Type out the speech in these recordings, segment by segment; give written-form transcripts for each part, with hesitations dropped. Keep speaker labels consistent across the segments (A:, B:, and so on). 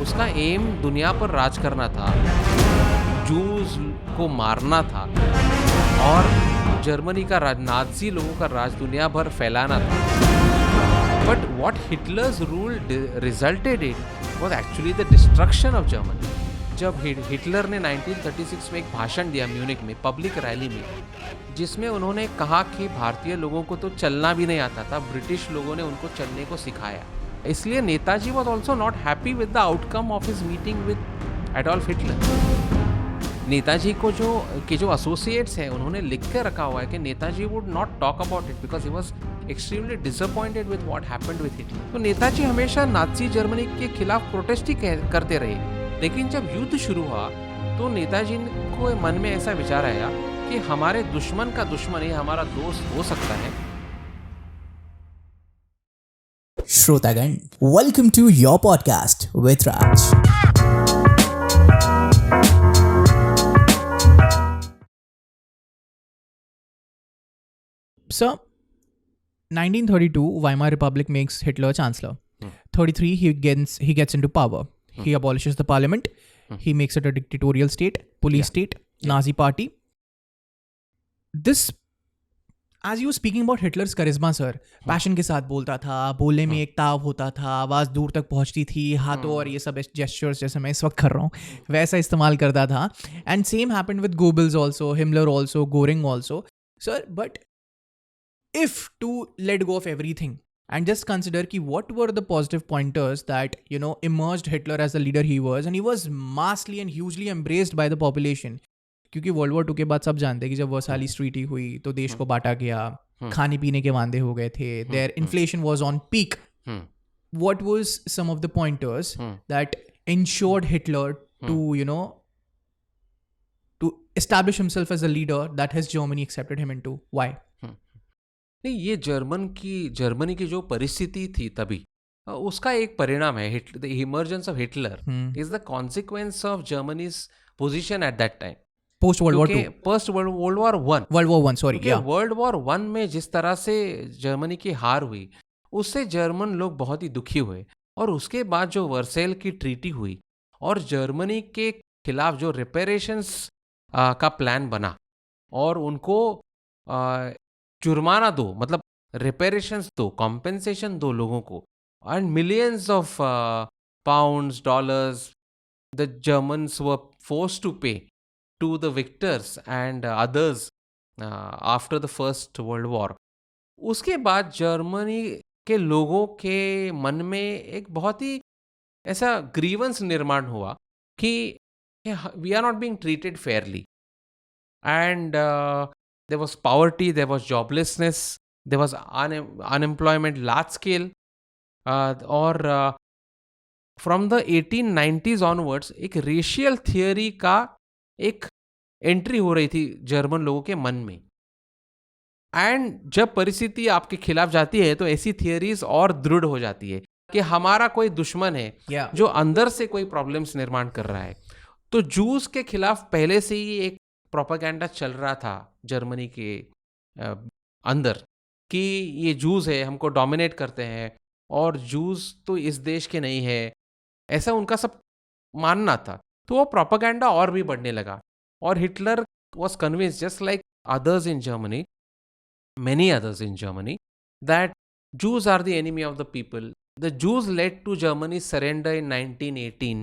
A: उसका एम दुनिया पर राज करना था, जूस को मारना था और जर्मनी का राज, नाज़ी लोगों का राज दुनिया भर फैलाना था। But what Hitler's rule resulted in was actually the destruction of Germany. जब हिटलर ने 1936 में एक भाषण दिया म्यूनिक में, पब्लिक रैली में, जिसमें उन्होंने कहा कि भारतीय लोगों को तो चलना भी नहीं आता था, ब्रिटिश लोगों ने उनको चलने को सिखाया। इसलिए Netaji was also not happy with the outcome of his meeting with Adolf Hitler. Netaji को जो एसोसिएट्स हैं उन्होंने लिख के रखा हुआ है कि Netaji would not talk about it because he was extremely disappointed with what happened with Hitler. तो नेताजी हमेशा नाज़ी जर्मनी के खिलाफ प्रोटेस्ट ही करते रहे। लेकिन जब युद्ध शुरू हुआ तो नेताजी को मन में ऐसा विचार आया कि हमारे दुश्मन का दुश्मन ही हमारा दोस्त हो सकता है।
B: श्रोतागण, welcome to your podcast with Raj.
C: So, 1932, Weimar Republic makes Hitler chancellor. 33, he gets into power. He abolishes the parliament. He makes it a dictatorial state, police state, Nazi party. This, as you were speaking about Hitler's charisma, sir, passion के साथ बोलता था, बोलने में एक ताव होता था, आवाज़ दूर तक पहुंचती थी, हाथों और ये सब gestures जैसे मैं इस वक्त कर रहा हूँ वैसा इस्तेमाल करता था. And same happened with Goebbels also, Himmler also, Goering also. Sir, but if to let go of everything and just consider ki what were the positive pointers that, you know, emerged Hitler as the leader he was, and he was massively and hugely embraced by the population. क्योंकि world War 2 के बाद सब जानते हैं कि जब वर्साइलिस treaty हुई तो देश को बांटा गया, खाने पीने के वांदे हो गए थे, there inflation was on peak. What was some of the pointers that ensured Hitler to, you know, to establish himself as a leader that has Germany accepted him into? Why?
A: नहीं, ये जर्मनी की जो परिस्थिति थी तभी उसका एक परिणाम है. The emergence of Hitler is the consequence of Germany's position at that time.
C: Post world War 2,
A: post world war 1, world war 1 में जिस तरह से जर्मनी की हार हुई उससे जर्मन लोग बहुत ही दुखी हुए. और उसके बाद जो वर्सेल की ट्रीटी हुई और जर्मनी के खिलाफ जो रिपेरेशंस का प्लान बना और उनको जुर्माना दो, मतलब रिपेरेशंस दो, कॉम्पेंसेशन दो लोगों को, and millions of pounds, dollars the Germans were forced to pay to the victors and others after the first world war. उसके बाद जर्मनी के लोगों के मन में एक बहुत ही ऐसा ग्रीवेंस निर्माण हुआ कि we are not being treated fairly. And there was poverty, there was joblessness, there was unemployment large scale. और from the 1890s onwards एक रेशियल थियोरी का एक एंट्री हो रही थी जर्मन लोगों के मन में. एंड जब परिस्थिति आपके खिलाफ जाती है तो ऐसी थियोरीज और दृढ़ हो जाती है कि हमारा कोई दुश्मन है जो अंदर से कोई प्रॉब्लम्स निर्माण कर रहा है. तो जूस के खिलाफ पहले से ही एक प्रोपेगेंडा चल रहा था जर्मनी के अंदर कि ये जूस है, हमको डोमिनेट करते हैं और जूस तो इस देश के नहीं है, ऐसा उनका सब मानना था. तो वो प्रोपेगेंडा और भी बढ़ने लगा और Hitler was convinced, just like others in Germany, many others in Germany, that Jews are the enemy of the people. The Jews led to Germany's surrender in 1918.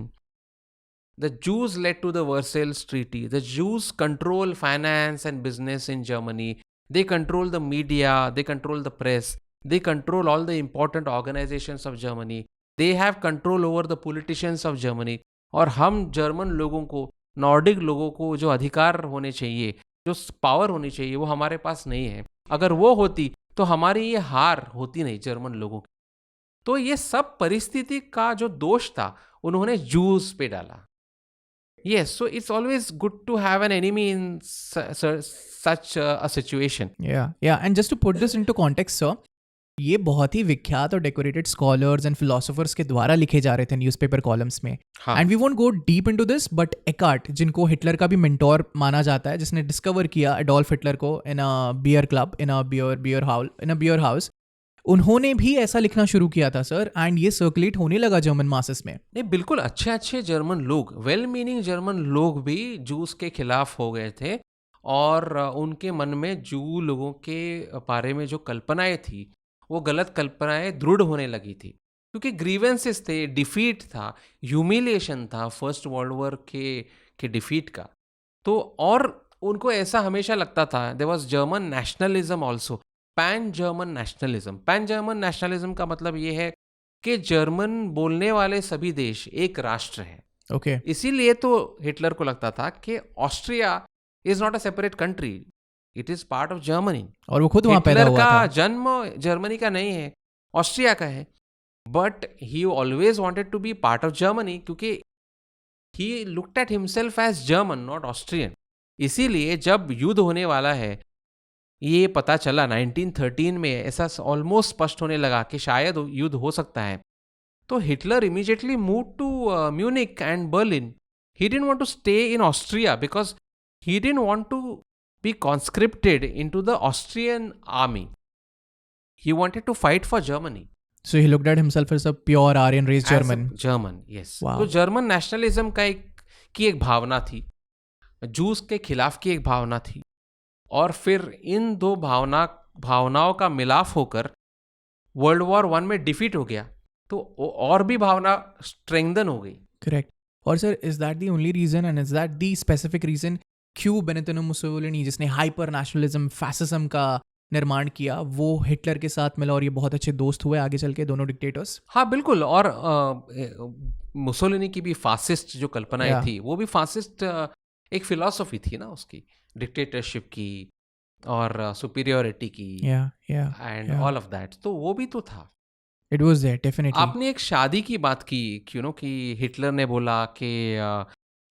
A: The Jews led to the Versailles Treaty. The Jews control finance and business in Germany. They control the media. They control the press. They control all the important organizations of Germany. They have control over the politicians of Germany. और हम German लोगों को, Nordic लोगों को जो अधिकार होने चाहिए, जो पावर होनी चाहिए, वो हमारे पास नहीं है. अगर वो होती तो हमारी ये हार होती नहीं जर्मन लोगों की. तो ये सब परिस्थिति का जो दोष था उन्होंने जूस पे डाला. Yes, so it's always good to have an enemy in such a situation.
C: Yeah. And just to put this into context, sir, ये बहुत ही विख्यात और डेकोरेटेड स्कॉलर्स एंड फिलोसोफर्स के द्वारा लिखे जा रहे थे न्यूज़पेपर कॉलम्स में. And we won't go deep into this, but Eckart, जिनको हिटलर का भी मेंटोर माना जाता है, जिसने डिस्कवर किया एडोल्फ हिटलर को इन अ बियर क्लब, इन अ बियर हाउस, उन्होंने भी ऐसा लिखना शुरू किया था सर, एंड ये सर्कुलेट होने लगा जर्मन मासेस में.
A: नहीं, बिल्कुल अच्छे अच्छे जर्मन लोग, वेल मीनिंग जर्मन लोग भी जूस के खिलाफ हो गए थे और उनके मन में जू लोगों के बारे में जो कल्पनाएं थी वो गलत कल्पनाएं दृढ़ होने लगी थी, क्योंकि ग्रीवेंसेस थे, डिफीट था, ह्यूमिलिएशन था फर्स्ट वर्ल्ड वॉर के डिफीट का. तो और उनको ऐसा हमेशा लगता था, there was German nationalism also, pan German nationalism. Pan German nationalism का मतलब ये है कि जर्मन बोलने वाले सभी देश एक राष्ट्र है.
C: ओके.
A: इसीलिए तो हिटलर को लगता था कि Austria is not a separate country, it is part of Germany.
C: और वो खुद वहां पैदा
A: हिटलर
C: हुआ
A: का
C: था.
A: जन्म जर्मनी का नहीं है, ऑस्ट्रिया का है, but he always wanted to be part of Germany, क्योंकि he looked at himself as German not Austrian. इसीलिए जब युद्ध होने वाला है, ये पता चला 1913 में, ऐसा ऑलमोस्ट स्पष्ट होने लगा कि शायद युद्ध हो सकता है, तो Hitler immediately move to Munich and Berlin. He didn't want to stay in Austria because he didn't want to be conscripted into the Austrian army. He wanted to fight for Germany.
C: So he looked at himself as a pure Aryan race German.
A: As a German, yes.
C: Wow.
A: तो German nationalism का एक भावना थी, juice के खिलाफ की एक भावना थी, और फिर इन दो भावनाओं का मिलाप होकर वर्ल्ड वॉर 1 में डिफीट हो गया, तो और भी भावना स्ट्रेंथन हो गई.
C: Correct. और sir, is that the only reason and is that the specific reason क्यों बेनिटो मुसोलिनी, जिसने हाइपर नेशनलिज्म फैसिज्म का निर्माण किया, वो हिटलर के साथ मिला और ये बहुत अच्छे दोस्त हुए आगे चल के दोनों डिक्टेटर्स?
A: हाँ बिल्कुल. और मुसोलिनी की भी फासिस्ट जो कल्पनाएं
C: Yeah.
A: थी, वो भी फासिस्ट एक फिलॉसफी थी ना उसकी, डिक्टेटरशिप की और सुपीरियोरिटी की एंड ऑल ऑफ दैट, तो वो भी तो था.
C: It was there, definitely.
A: आपने एक शादी की बात की, कि हिटलर ने बोला कि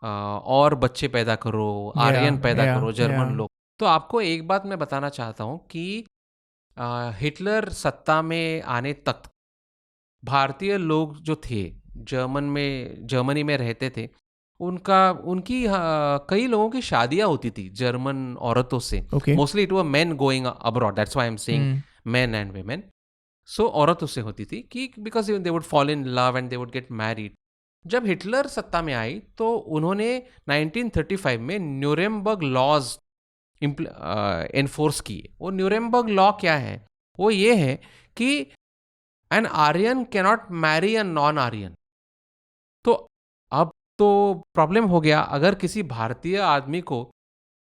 A: और बच्चे पैदा करो, आर्यन पैदा करो, जर्मन लोग. तो आपको एक बात मैं बताना चाहता हूँ कि हिटलर सत्ता में आने तक भारतीय लोग जो थे, जर्मनी में रहते थे, उनकी कई लोगों की शादियां होती थी जर्मन औरतों से.
C: Okay.
A: Mostly it were men going abroad, that's why I am saying men and women. So औरतों से होती थी कि because they would fall in love and they would get married. जब हिटलर सत्ता में आई तो उन्होंने 1935 में न्यूरेमबर्ग लॉज एनफोर्स किए. वो न्यूरेमबर्ग लॉ क्या है? वो ये है कि an Aryan cannot marry a non Aryan. तो अब तो प्रॉब्लम हो गया, अगर किसी भारतीय आदमी को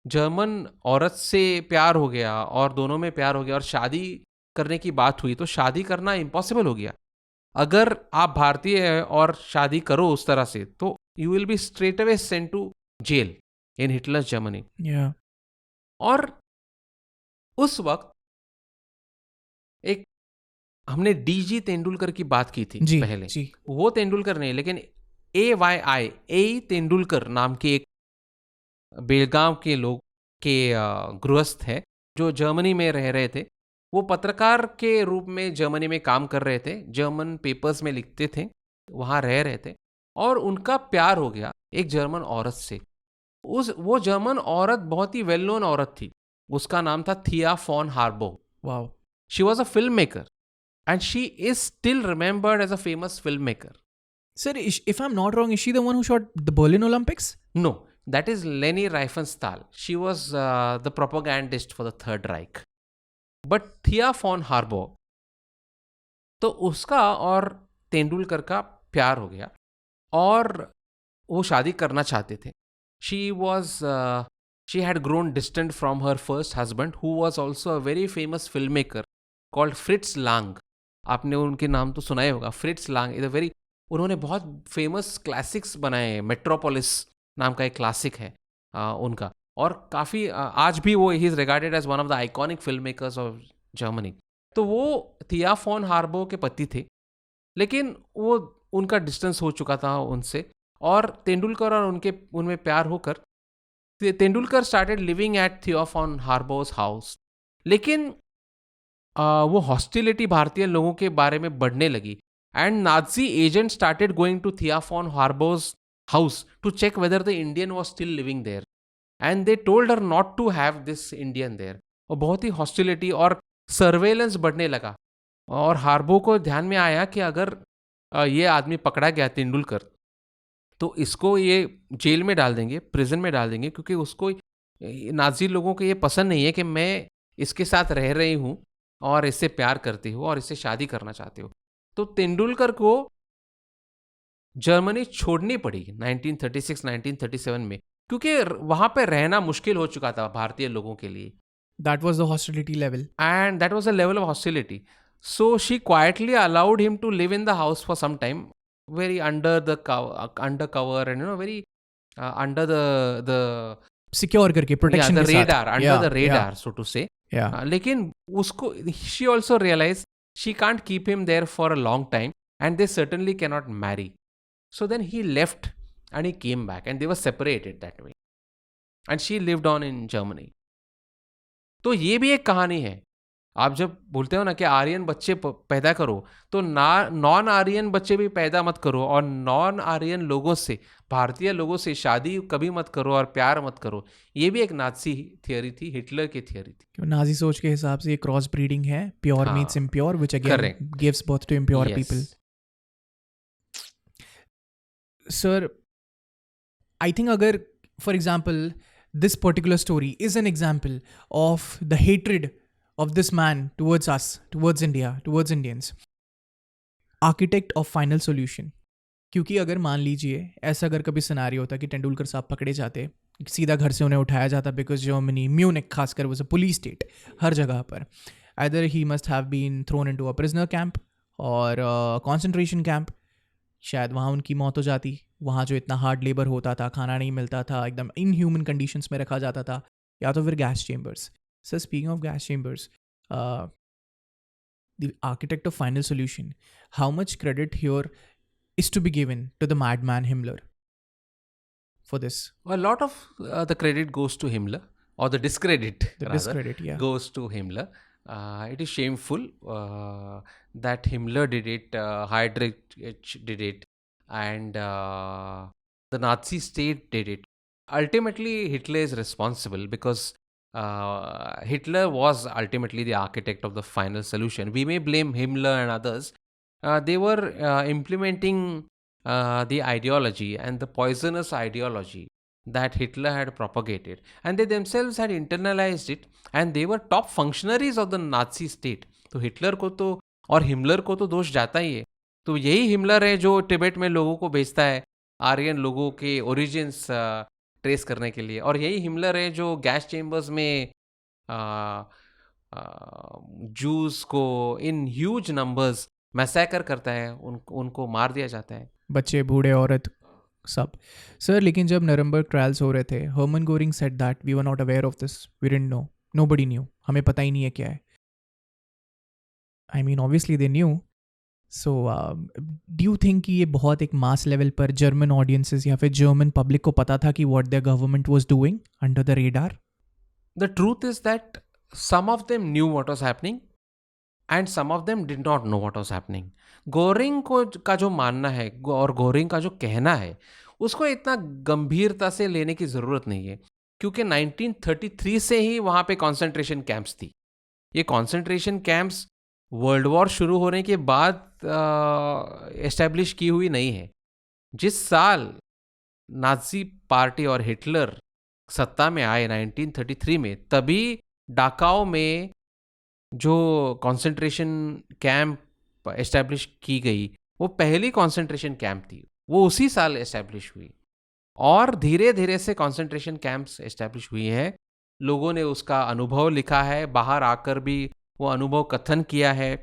A: जर्मन औरत से प्यार हो गया और दोनों में प्यार हो गया और शादी करने की बात हुई, तो शादी करना इम्पॉसिबल हो गया. अगर आप भारतीय हैं और शादी करो उस तरह से, तो you will be straight away sent to jail in Hitler Germany. और उस वक्त एक हमने डीजी तेंदुलकर की बात की थी पहले. वो तेंदुलकर नहीं, लेकिन ए तेंदुलकर नाम के एक बेलगांव के लोग के गृहस्थ है जो जर्मनी में रह रहे थे. वो पत्रकार के रूप में जर्मनी में काम कर रहे थे, जर्मन पेपर्स में लिखते थे, वहाँ रह रहे थे, और उनका प्यार हो गया एक जर्मन औरत से. वो जर्मन औरत बहुत ही वेल नोन औरत थी, उसका नाम था Thea von Harbou.
C: Wow.
A: She was a film maker and she is still remembered as a famous film maker.
C: Sir, if I'm not wrong, is she the one who shot the Berlin Olympics?
A: No, that is Leni Riefenstahl. She was the propagandist for the Third Reich. But थिया von हार्बो, तो उसका और तेंदुलकर का प्यार हो गया और वो शादी करना चाहते थे. She had grown distant from her first husband, who was also a very famous filmmaker called Fritz Lang. आपने उनके नाम तो सुना ही होगा. Fritz Lang is a very, उन्होंने बहुत फेमस क्लासिक्स बनाए. मेट्रोपोलिस नाम का एक क्लासिक है उनका, और काफ़ी आज भी वो ही is regarded as one of the iconic film makers of Germany. तो वो थिया फॉन हार्बो के पति थे, लेकिन वो उनका डिस्टेंस हो चुका था उनसे, और तेंदुलकर और उनमें प्यार होकर तेंदुलकर स्टार्टेड लिविंग एट थिया फॉन हार्बोस हाउस. लेकिन वो हॉस्टिलिटी भारतीय लोगों के बारे में बढ़ने लगी, and Nazi agent started going to Thea von Harbou's house to check whether the Indian was still living there, and they told her not to have this Indian there. और बहुत ही हॉस्टिलिटी और सर्वेलेंस बढ़ने लगा, और हार्बो को ध्यान में आया कि अगर ये आदमी पकड़ा गया तेंदुलकर, तो इसको ये जेल में डाल देंगे, प्रिजन में डाल देंगे, क्योंकि उसको नाजी लोगों को ये पसंद नहीं है कि मैं इसके साथ रह रही हूँ और इससे प्यार करती हूँ और इससे शादी करना चाहती हूँ। तो तेंदुलकर को जर्मनी छोड़नी पड़ी 1936-1937 में, क्योंकि वहां पे रहना मुश्किल हो चुका था भारतीय लोगों के लिए,
C: That was the hostility level.
A: and that was a level of hostility. So she quietly allowed him to live in the house for some time, very under the undercover, and very under the
C: Secure करके protection
A: the
C: के साथ.
A: radar, under
C: Yeah,
A: the radar,
C: yeah,
A: so to say.
C: yeah.
A: लेकिन उसको she also realized she can't keep him there for a long time, and they certainly cannot marry. So then he left and he came back, and they were separated that way. And she lived on in Germany. तो ये भी एक कहानी है। आप जब बोलते हो ना कि आर्यन बच्चे पैदा करो, तो नॉन आर्यन बच्चे भी पैदा मत करो, और नॉन आर्यन लोगों से, भारतीय लोगों से शादी कभी मत करो और प्यार मत करो। ये भी एक नाजी थियोरी थी, हिटलर की थियोरी थी।
C: नाजी सोच के हिसाब से ये क्रॉस ब्रीडिंग है, प्योर
A: हाँ,
C: meets impure, which again
A: correct.
C: Gives birth to impure
A: Yes.
C: People. Sir, I think अगर for example this particular story is an example of the hatred of this man towards us, towards India, towards Indians. Architect of final solution. क्योंकि अगर मान लीजिए ऐसा अगर कभी scenario होता कि तेंदुलकर साहब पकड़े जाते, सीधा घर से उन्हें उठाया जाता, बिकॉज जर्मनी, म्यूनिक खासकर, वाज अ पुलिस स्टेट हर जगह पर। either he must have been thrown into a prisoner camp or a concentration camp, शायद वहाँ उनकी मौत हो जाती। वहाँ जो इतना हार्ड लेबर होता था, खाना नहीं मिलता था, एकदम इनह्यूमन कंडीशंस में रखा जाता था, या तो फिर gas chambers. Sir, speaking of gas chambers, the architect of final solution, how much credit here is to be given to the madman Himmler for this?
A: A lot of the credit goes to Himmler, or the discredit,
C: Discredit, yeah.
A: goes to Himmler. It is shameful that Himmler did it, Heydrich did it, and the Nazi state did it. Ultimately, Hitler is responsible because Hitler was ultimately the architect of the final solution. We may blame Himmler and others. They were implementing the ideology and the poisonous ideology that Hitler had propagated, and they themselves had internalized it, and they were top functionaries of the Nazi state. तो Hitler को तो और Himmler को तो दोष जाता ही है। तो यही हिमलर है जो तिब्बत में लोगों को भेजता है आर्यन लोगों के ओरिजिन्स ट्रेस करने के लिए, और यही हिमलर है जो गैस चेम्बर्स में जूस को इन ह्यूज नंबर्स मैसेकर करता है, उनको मार दिया जाता है,
C: बच्चे, बूढ़े, औरत, सब। सर, लेकिन जब नरम्बर्ग ट्रायल्स हो रहे थे, Hermann Goering said that we were not aware of this, we didn't know, nobody knew, हमें पता ही नहीं है क्या है। I mean obviously they knew. So do you think कि ये बहुत एक मास लेवल पर जर्मन ऑडियंसेस या फिर जर्मन पब्लिक को पता था कि what their government was doing under the radar?
A: The truth is that some of them knew what was happening and some of them did not know what was happening. Goering को का जो मानना है और गोरिंग का जो कहना है, उसको इतना गंभीरता से लेने की ज़रूरत नहीं है, क्योंकि 1933 से ही वहाँ पे कॉन्सेंट्रेशन कैंप्स थी। ये कॉन्सेंट्रेशन कैंप्स वर्ल्ड वॉर शुरू होने के बाद एस्टेब्लिश की हुई नहीं है। जिस साल नाजी पार्टी और हिटलर सत्ता में आए 1933 में, तभी डाकाओ में जो कॉन्सेंट्रेशन कैंप एस्टैब्लिश की गई, वो पहली कॉन्सेंट्रेशन कैंप थी, वो उसी साल एस्टैब्लिश हुई, और धीरे धीरे से कॉन्सेंट्रेशन कैंप्स एस्टैब्लिश हुई हैं। लोगों ने उसका अनुभव लिखा है, बाहर आकर भी वो अनुभव कथन किया है।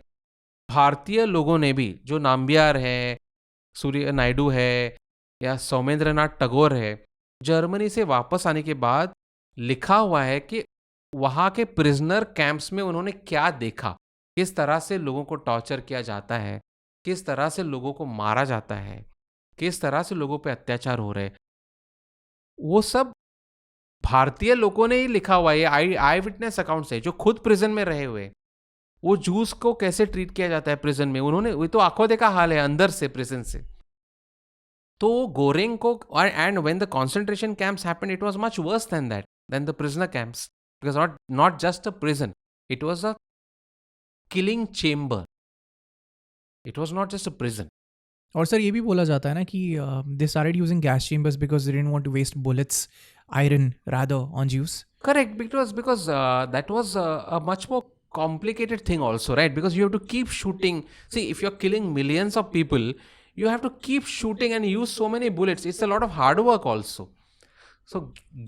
A: भारतीय लोगों ने भी, जो नाम्बियार है, सूर्य नायडू है, या सौमेंद्रनाथ टैगोर है, जर्मनी से वापस आने के बाद लिखा हुआ है कि वहाँ के प्रिजनर कैंप्स में उन्होंने क्या देखा, किस तरह से लोगों को टॉर्चर किया जाता है, किस तरह से लोगों को मारा जाता है, किस तरह से लोगों पे अत्याचार हो रहे, वो सब भारतीय लोगों ने ही लिखा हुआ है। आई विटनेस अकाउंट्स है, जो खुद प्रिजन में रहे हुए, वो जूस को कैसे ट्रीट किया जाता है प्रिजन में, उन्होंने वो तो आंखों देखा हाल है अंदर से, प्रिजन से। तो गोरेंग को, and when the concentration camps happened, it was much worse than that, than the prisoner camps, because not just a prison, it was a killing chamber. It was not just a prison.
C: और sir ये भी बोला जाता है ना कि they started using gas chambers because they didn't want to waste bullets iron rather on Jews.
A: Correct, because that was a much more complicated thing also, right? Because you have to keep shooting. See, if you're killing millions of people, you have to keep shooting and use so many bullets. It's a lot of hard work also. So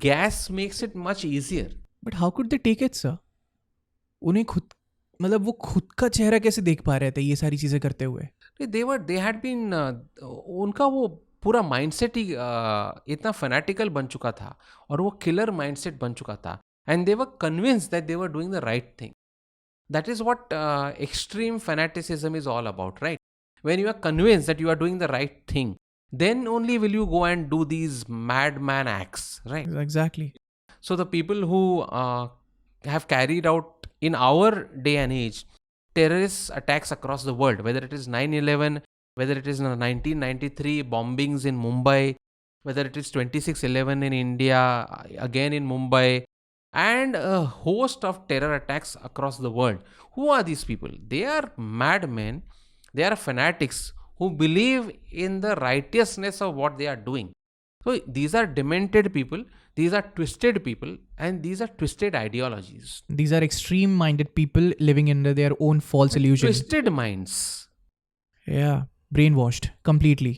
A: gas makes it much easier.
C: But how could they take it sir? उन्हें खुद मतलब वो खुद का चेहरा कैसे देख पा रहे थे ये सारी चीज़ें करते हुए?
A: they had been उनका वो पूरा माइंडसेट ही इतना फैनेटिकल बन चुका था और वो किलर माइंडसेट बन चुका था, and they were convinced that they were doing the right thing. That is what extreme fanaticism is all about, right? When you are convinced that you are doing the right thing, then only will you go and do these madman acts, right?
C: Exactly.
A: So the people who have carried out in our day and age terrorist attacks across the world, whether it is 9/11, whether it is 1993 bombings in Mumbai, whether it is 26/11 in India, again in Mumbai, and a host of terror attacks across the world. Who are these people? They are madmen, they are fanatics who believe in the righteousness of what they are doing. So these are demented people, these are twisted people, and these are twisted ideologies.
C: These are extreme minded people living under their own false illusion.
A: Twisted minds.
C: Yeah, brainwashed completely.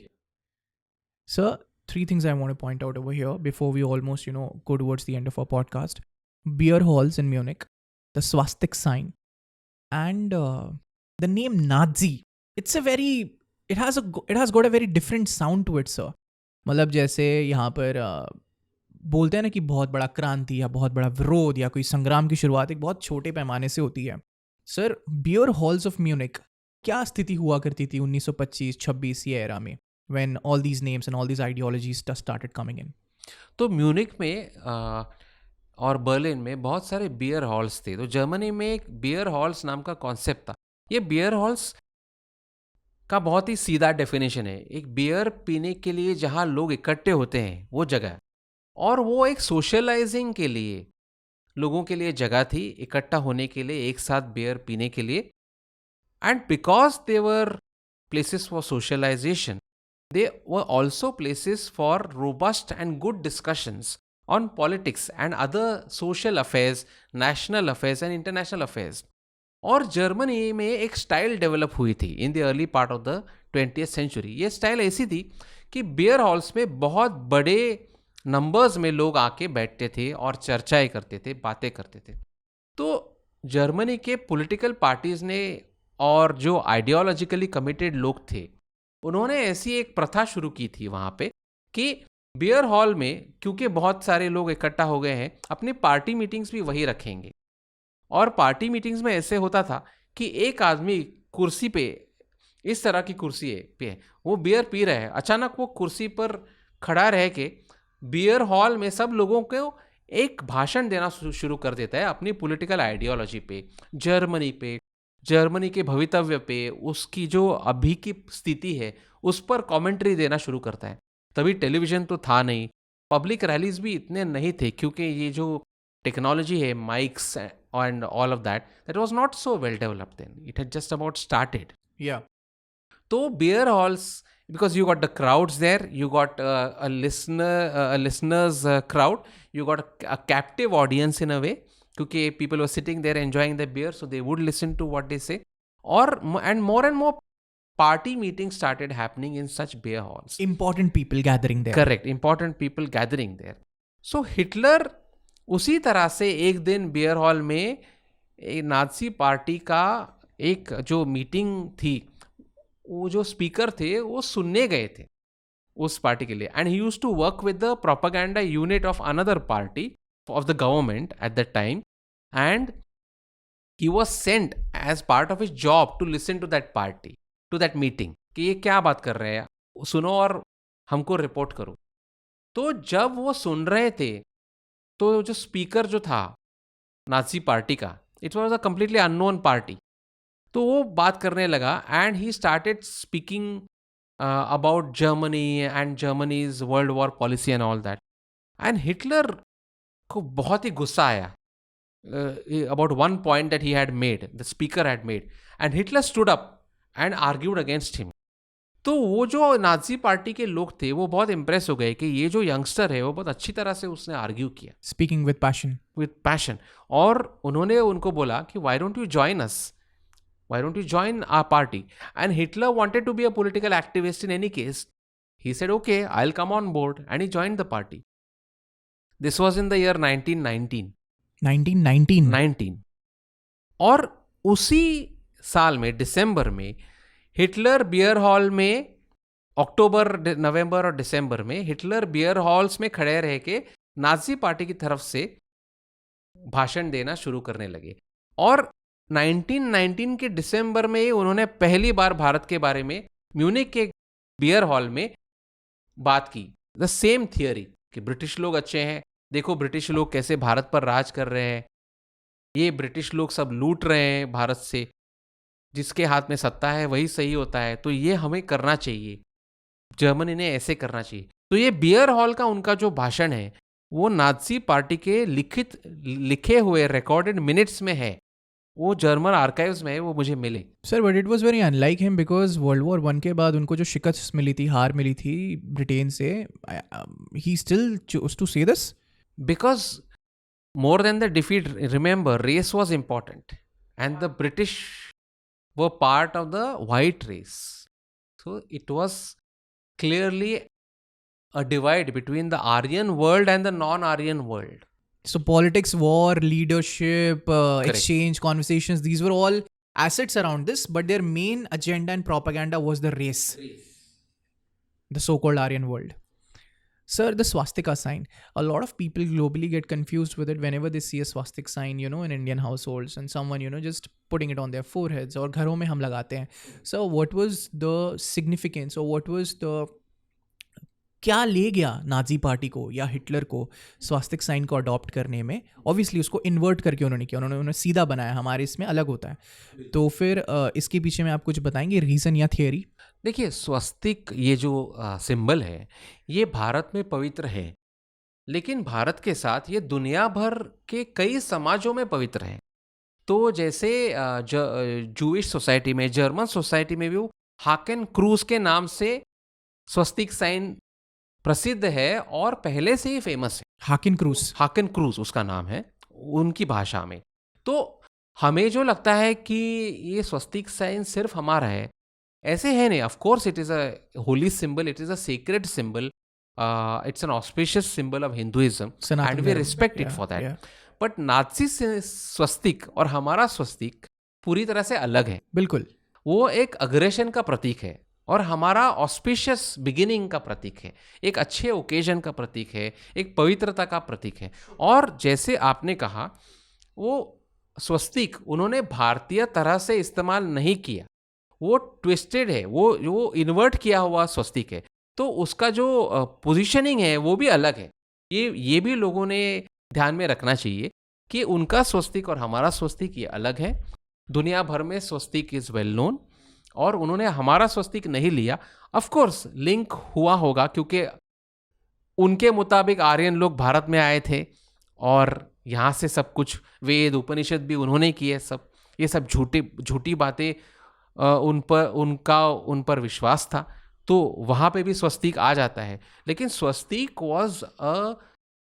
C: Sir, 3 things I want to point out over here before we almost, go towards the end of our podcast. Beer halls in Munich, the swastik sign, and the name Nazi. It has got a very different sound to it, sir. मतलब जैसे यहाँ पर बोलते हैं ना कि बहुत बड़ा क्रांति या बहुत बड़ा विरोध या कोई संग्राम की शुरुआत एक बहुत छोटे पैमाने से होती है. Sir, beer halls of Munich क्या स्थिति हुआ करती थी 1925-26 ये एरा में, when all these names and all these ideologies started coming in?
A: तो म्यूनिक में और बर्लिन में बहुत सारे बियर हॉल्स थे. तो जर्मनी में एक बियर हॉल्स नाम का कॉन्सेप्ट था. ये बियर हॉल्स का बहुत ही सीधा डेफिनेशन है. एक बियर पीने के लिए जहाँ लोग इकट्ठे होते हैं वो जगह, और वो एक सोशलाइजिंग के लिए लोगों के लिए जगह थी, इकट्ठा होने के लिए, एक साथ बियर पीने के लिए. And because they were places for socialisation, they were also places for robust and good discussions on politics and other social affairs, national affairs and international affairs. और जर्मनी में एक स्टाइल डेवलप हुई थी in the early part of the 20th century. ये style ऐसी थी कि beer halls में बहुत बड़े नंबर्स में लोग आके बैठते थे और चर्चाएं करते थे, बातें करते थे. तो जर्मनी के पॉलिटिकल पार्टीज ने और जो आइडियोलॉजिकली कमिटेड लोग थे, उन्होंने ऐसी एक प्रथा शुरू की थी वहाँ पे कि बियर हॉल में, क्योंकि बहुत सारे लोग इकट्ठा हो गए हैं, अपनी पार्टी मीटिंग्स भी वही रखेंगे. और पार्टी मीटिंग्स में ऐसे होता था कि एक आदमी कुर्सी पे, इस तरह की कुर्सी पे वो बियर पी रहे हैं, अचानक वो कुर्सी पर खड़ा रह के बियर हॉल में सब लोगों को एक भाषण देना शुरू कर देता है अपनी पॉलिटिकल आइडियोलॉजी पे, जर्मनी पे, जर्मनी के भवितव्य पे, उसकी जो अभी की स्थिति है उस पर कमेंट्री देना शुरू करता है. तभी टेलीविज़न तो था नहीं, पब्लिक रैलीज भी इतने नहीं थे, क्योंकि ये जो टेक्नोलॉजी है, mics and all of that was not so well developed then. It had just about started.
C: Yeah.
A: तो beer halls, because you got the crowds there, you got a listeners crowd, you got a captive audience in a way, क्योंकि people were sitting there enjoying their beer, so they would listen to what they say. And more party meetings started happening in such beer halls.
C: Important people gathering there.
A: Correct, important people gathering there. So Hitler उसी तरह से एक दिन beer hall में Nazi party का एक जो meeting थी, वो जो स्पीकर थे वो सुनने गए थे उस पार्टी के लिए. And he used to work with the propaganda unit of another party of the government at that time, and he was sent as part of his job to listen to that party, to that meeting, कि ये क्या बात कर रहे हैं, सुनो और हमको रिपोर्ट करो. तो जब वो सुन रहे थे तो जो स्पीकर जो था नाज़ी पार्टी का, it was a completely unknown party, तो वो बात करने लगा. And he started speaking about Germany and Germany's world war policy and all that. And Hitler को बहुत ही गुस्सा आया about one point that he had made, the speaker had made, and Hitler stood up and argued against him. तो वो जो Nazi party के लोग थे वो बहुत इम्प्रेस हो गए कि ये जो यंगस्टर है वो बहुत अच्छी तरह से उसने आर्ग्यू किया
C: Speaking with passion.
A: With passion, और उन्होंने उनको बोला कि why don't you join us, why don't you join our party. And Hitler wanted to be a political activist in any case. He said okay, I will come on board, and he joined the party. This was in the year 1919.
C: 1919.
A: और उसी साल में दिसंबर में Hitler beer hall में, अक्टूबर, नवंबर और दिसंबर में Hitler beer halls में खड़े रह के नाजी पार्टी की तरफ से भाषण देना शुरू करने लगे. और 1919 के दिसंबर में ही उन्होंने पहली बार भारत के बारे में म्यूनिक के बियर हॉल में बात की. द सेम थियरी कि ब्रिटिश लोग अच्छे हैं, देखो ब्रिटिश लोग कैसे भारत पर राज कर रहे हैं, ये ब्रिटिश लोग सब लूट रहे हैं भारत से, जिसके हाथ में सत्ता है वही सही होता है, तो ये हमें करना चाहिए, जर्मनी ने ऐसे करना चाहिए. तो ये बियर हॉल का उनका जो भाषण है वो नाजी पार्टी के लिखे हुए रिकॉर्डेड मिनट्स में है, वो जर्मन आर्काइव्स में है, वो मुझे मिले.
C: Sir, but it was very unlike him because World War I के बाद उनको जो शिकस्त मिली थी, हार मिली थी ब्रिटेन से, he still chose to say this.
A: Because more than the defeat, remember, race was important, and the British were part of the white race. So it was clearly a divide between the Aryan world and the non-Aryan world.
C: So politics, war, leadership, exchange, conversations, these were all assets around this, but their main agenda and propaganda was the race. The so-called Aryan world. Sir, the swastika sign. A lot of people globally get confused with it whenever they see a swastika sign, you know, in Indian households, and someone, you know, just putting it on their foreheads, और घरों में हम लगाते हैं. So what was the significance, or what was the, क्या ले गया Nazi party को या हिटलर को स्वास्तिक साइन को अडॉप्ट करने में? ऑब्वियसली उसको इन्वर्ट करके उन्होंने किया, उन्होंने सीधा बनाया, हमारे इसमें अलग होता है. तो फिर इसके पीछे में आप कुछ बताएंगे रीज़न या थियरी?
A: देखिए, स्वस्तिक ये जो सिंबल है ये भारत में पवित्र है, लेकिन भारत के साथ ये दुनिया भर के कई समाजों में पवित्र है. तो जैसे जूइश सोसाइटी में, जर्मन सोसाइटी में भी वो हाकेन क्रूज के नाम से स्वस्तिक साइन प्रसिद्ध है और पहले से ही फेमस है.
C: हाकिन क्रूज
A: उसका नाम है उनकी भाषा में. तो हमें जो लगता है कि ये स्वस्तिक साइन सिर्फ हमारा है, ऐसे है नहीं. Of course it is a holy symbol, it is a secret symbol, it's an auspicious symbol of Hinduism and we respect it for that. But Nazi swastika और हमारा स्वस्तिक पूरी तरह से अलग है.
C: बिल्कुल.
A: वो एक अग्रेशन का प्रतीक है और हमारा ऑस्पिशियस बिगिनिंग का प्रतीक है, एक अच्छे ओकेजन का प्रतीक है, एक पवित्रता का प्रतीक है. और जैसे आपने कहा, वो स्वस्तिक उन्होंने भारतीय तरह से इस्तेमाल नहीं किया, वो ट्विस्टेड है, वो इन्वर्ट किया हुआ स्वस्तिक है. तो उसका जो पोजीशनिंग है वो भी अलग है. ये भी लोगों ने ध्यान में रखना चाहिए कि उनका स्वस्तिक और हमारा स्वस्तिक ये अलग है. दुनिया भर में स्वस्तिक इज़ वेल नोन, और उन्होंने हमारा स्वस्तिक नहीं लिया. ऑफ कोर्स लिंक हुआ होगा, क्योंकि उनके मुताबिक आर्यन लोग भारत में आए थे और यहाँ से सब कुछ वेद उपनिषद भी उन्होंने किए. सब ये सब झूठी बातें उन पर विश्वास था, तो वहाँ पे भी स्वस्तिक आ जाता है. लेकिन swastika was a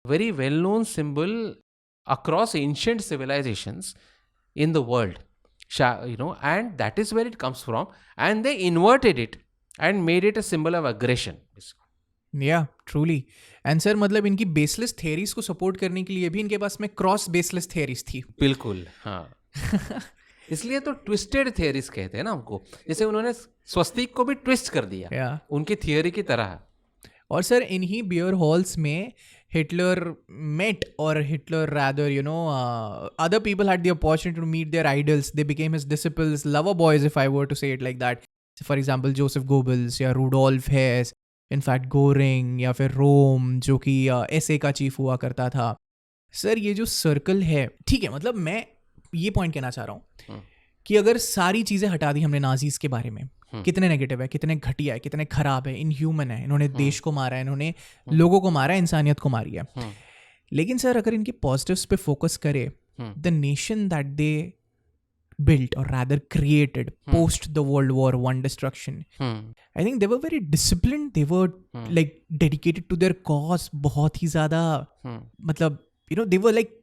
A: very well known symbol across ancient civilizations in the world, you know, and that is where it comes from, and they inverted it and made it a symbol of aggression.
C: Yeah, truly. And sir, मतलब इनकी baseless theories को support करने के लिए भी इनके पास में cross baseless theories थी.
A: बिल्कुल, हाँ. इसलिए तो ट्विस्टेड थ्योरीज कहते हैं ना हमको. जैसे उन्होंने स्वस्तिक को भी ट्विस्ट कर दिया, उनकी थियोरी की तरह.
C: और सर इन्हीं बियर हॉल्स में Hitler met, or Hitler rather, you know, other people had the opportunity to meet their idols. They became his disciples, lover boys, if I were to say it like that. So for example, Joseph Goebbels या Rudolf Hess, in fact Goring, या फिर रोम जो कि SA का chief हुआ करता था. Sir ये जो सर्कल है, ठीक है, मतलब मैं ये पॉइंट कहना चाह रहा हूँ कि अगर सारी चीज़ें हटा दी हमने नाजीज के बारे में, कितने नेगेटिव है, कितने घटिया है, कितने खराब है, इनह्यूमन है, इन्होंने देश को मारा है, इन्होंने लोगों को मारा है, इंसानियत को मारी है. लेकिन सर अगर इनके पॉजिटिव्स पे फोकस करे, the nation that they built or rather created post the World War One destruction.
A: Hmm.
C: I think they were very disciplined. They were like dedicated to their cause. बहुत ही ज़्यादा मतलब they were like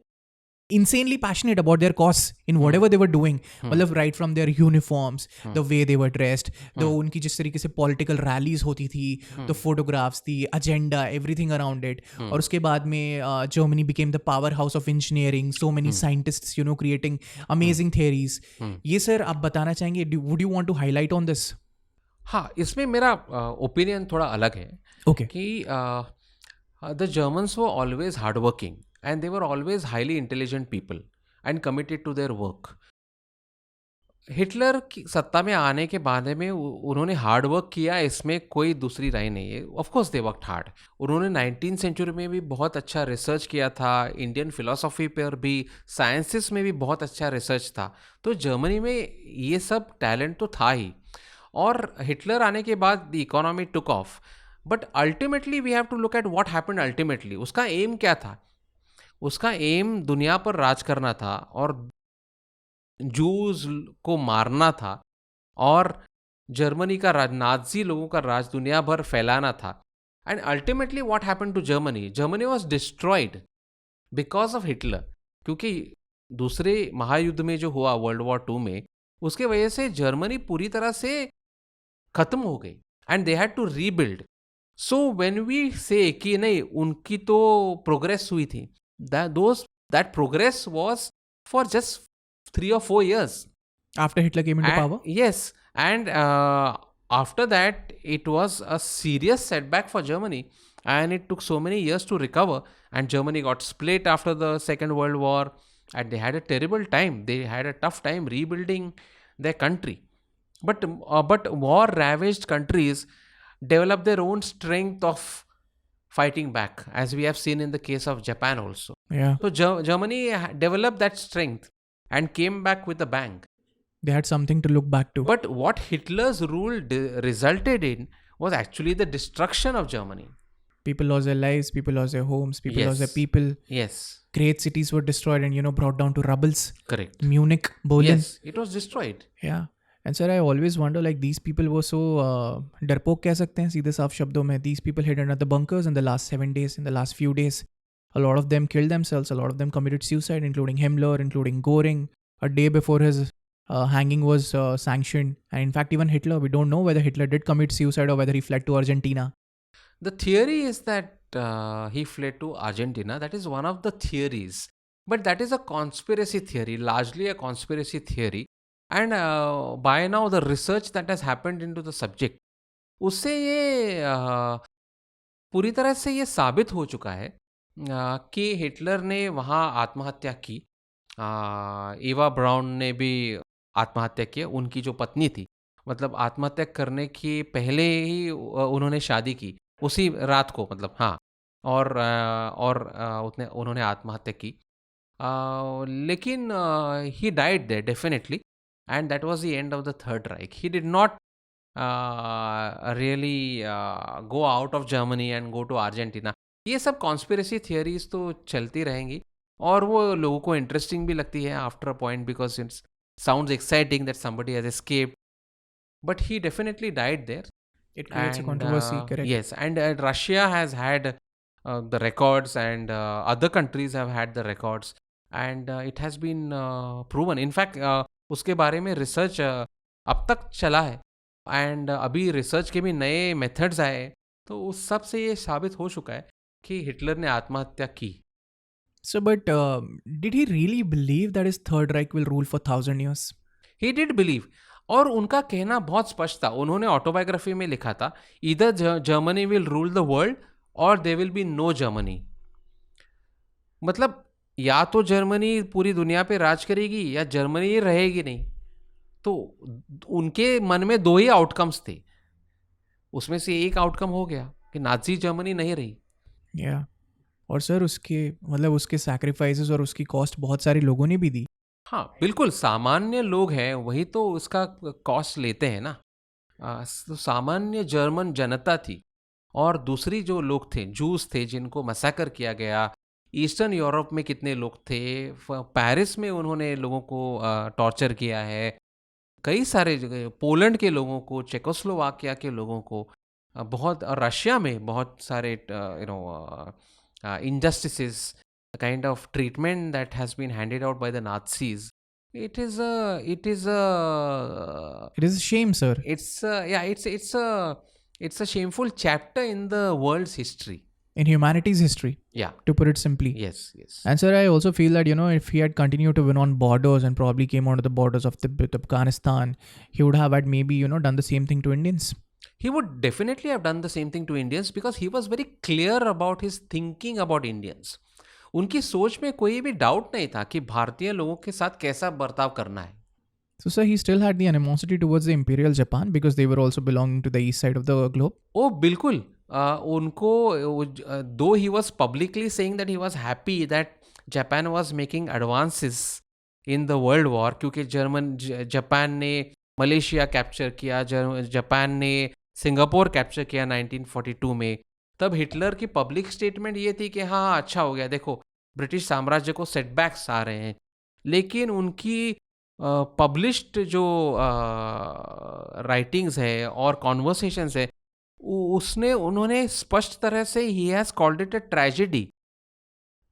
C: insanely passionate about their cause in whatever they were doing. मतलब right from their uniforms, the way they were dressed, the उनकी जिस तरीके से political rallies होती थी, the photographs, the agenda, everything around it. और उसके बाद में Germany became the powerhouse of engineering. So many scientists, creating amazing theories. ये सर आप बताना चाहेंगे? Would you want to highlight on this?
A: हाँ, इसमें मेरा ओपिनियन थोड़ा अलग है
C: Okay.
A: कि the Germans were always hard working and they were always highly intelligent people and committed to their work. Hitler की सत्ता में आने के बाद में उन्होंने हार्ड वर्क किया, इसमें कोई दूसरी राय नहीं है. Of course they worked hard. उन्होंने 19th सेंचुरी में भी बहुत अच्छा रिसर्च किया था, इंडियन फिलॉसफी पर भी, साइंसेस में भी बहुत अच्छा रिसर्च था. तो जर्मनी में ये सब टैलेंट तो था ही. और हिटलर आने के बाद the economy took off. But ultimately we have to look at what happened ultimately. उसका एम क्या था? उसका एम दुनिया पर राज करना था और जूस को मारना था और जर्मनी का राज, नाजी लोगों का राज दुनिया भर फैलाना था. And ultimately what happened to Germany? Germany was destroyed because of Hitler. क्योंकि दूसरे महायुद्ध में जो हुआ वर्ल्ड वॉर 2 में, उसके वजह से जर्मनी पूरी तरह से खत्म हो गई and they had to rebuild. So when we say कि नहीं, उनकी तो प्रोग्रेस हुई थी, that progress was for just 3 or 4 years.
C: After Hitler came into power?
A: Yes, and after that it was a serious setback for Germany, and it took so many years to recover, and Germany got split after the Second World War, and they had a terrible time. They had a tough time rebuilding their country. But war ravaged countries develop their own strength of fighting back, as we have seen in the case of Japan also.
C: Yeah.
A: So Germany developed that strength and came back with a bang.
C: They had something to look back to.
A: But what Hitler's rule resulted in was actually the destruction of Germany.
C: People lost their lives, people lost their homes, people lost their
A: Yes.
C: people.
A: Yes,
C: Great cities were destroyed and brought down to rubbles.
A: correct.
C: Munich, Berlin.
A: Yes, it was destroyed.
C: Yeah. And sir, I always wonder, like, these people were so डरपोक कह सकते हैं सीधे साफ शब्दों में. These people hid under the bunkers in the last 7 days, in the last few days. A lot of them killed themselves. A lot of them committed suicide, including Himmler, including Goring, a day before his hanging was sanctioned. And in fact, even Hitler, we don't know whether Hitler did commit suicide or whether he fled to Argentina.
A: The theory is that he fled to Argentina. That is one of the theories. But that is a conspiracy theory, largely a conspiracy theory. And by now, the research that has happened into the subject, उससे ये पूरी तरह से ये साबित हो चुका है कि हिटलर ने वहाँ आत्महत्या की. एवा ब्राउन ने भी आत्महत्या की. उनकी जो पत्नी थी, मतलब आत्महत्या करने के पहले ही उन्होंने शादी की, उसी रात को, मतलब हाँ. और उन्होंने आत्महत्या की. लेकिन he died there definitely, and that was the end of the Third Reich. He did not really go out of Germany and go to Argentina. ये सब कॉन्स्पिरेसी थियरीज तो चलती रहेंगी और वो लोगों को इंटरेस्टिंग भी लगती है after a point, because it's sounds exciting that somebody has escaped, but he definitely died there.
C: It creates a controversy, correct?
A: Yes, and Russia has had the records, and other countries have had the records, and it has been proven. In fact, उसके बारे में research अब तक चला है, and अभी research के भी नए मेथड्स आए, तो उस सब से ये साबित हो चुका है कि हिटलर ने आत्महत्या की.
C: So, but did he really believe that his Third Reich will rule for 1,000 years?
A: He did believe. और उनका कहना बहुत स्पष्ट था. उन्होंने ऑटोबायोग्राफी में लिखा था, इधर Germany will rule the world और there will be no Germany. मतलब या तो जर्मनी पूरी दुनिया पे राज करेगी या जर्मनी रहेगी नहीं. तो उनके मन में दो ही आउटकम्स थे. उसमें से एक आउटकम हो गया कि नाजी जर्मनी नहीं रही.
C: Yeah. और सर उसके सैक्रिफाइसेस और उसकी कॉस्ट बहुत सारे लोगों ने भी दी.
A: हाँ बिल्कुल, सामान्य लोग हैं वही तो उसका कॉस्ट लेते हैं ना. तो सामान्य जर्मन जनता थी और दूसरी जो लोग थे, जूस थे, जिनको मसाकर किया गया, ईस्टर्न यूरोप में कितने लोग थे, पेरिस में उन्होंने लोगों को टॉर्चर किया है, कई सारे जगह पोलैंड के लोगों को, चेकोस्लोवाकिया के लोगों को, बहुत रशिया में बहुत सारे injustices, the kind of treatment that has been handed out by the Nazis. It is a
C: It is a shame, sir.
A: it's a shameful chapter in the world's history.
C: In humanity's history,
A: Yeah.
C: to put it simply.
A: Yes.
C: And sir, I also feel that, if he had continued to win on borders and probably came onto the borders of Afghanistan, he would have had maybe, done the same thing to Indians.
A: He would definitely have done the same thing to Indians because he was very clear about his thinking about Indians. उनकी सोच में कोई भी doubt नहीं था कि भारतीय लोगों के साथ कैसा बर्ताव करना है.
C: So, sir, he still had the animosity towards the Imperial Japan because they were also belonging to the east side of the globe.
A: ओ बिल्कुल. उनको, though he was publicly saying that he was happy that Japan was making advances in the world war, क्योंकि Japan ने Malaysia capture किया, Japan ने Singapore capture किया 1942 में, तब Hitler की पब्लिक स्टेटमेंट ये थी कि हाँ अच्छा हो गया, देखो ब्रिटिश साम्राज्य को सेटबैक्स आ रहे हैं. लेकिन उनकी पब्लिश्ड जो राइटिंग्स है और कॉन्वर्सेशंस है, उन्होंने स्पष्ट तरह से he has called it a tragedy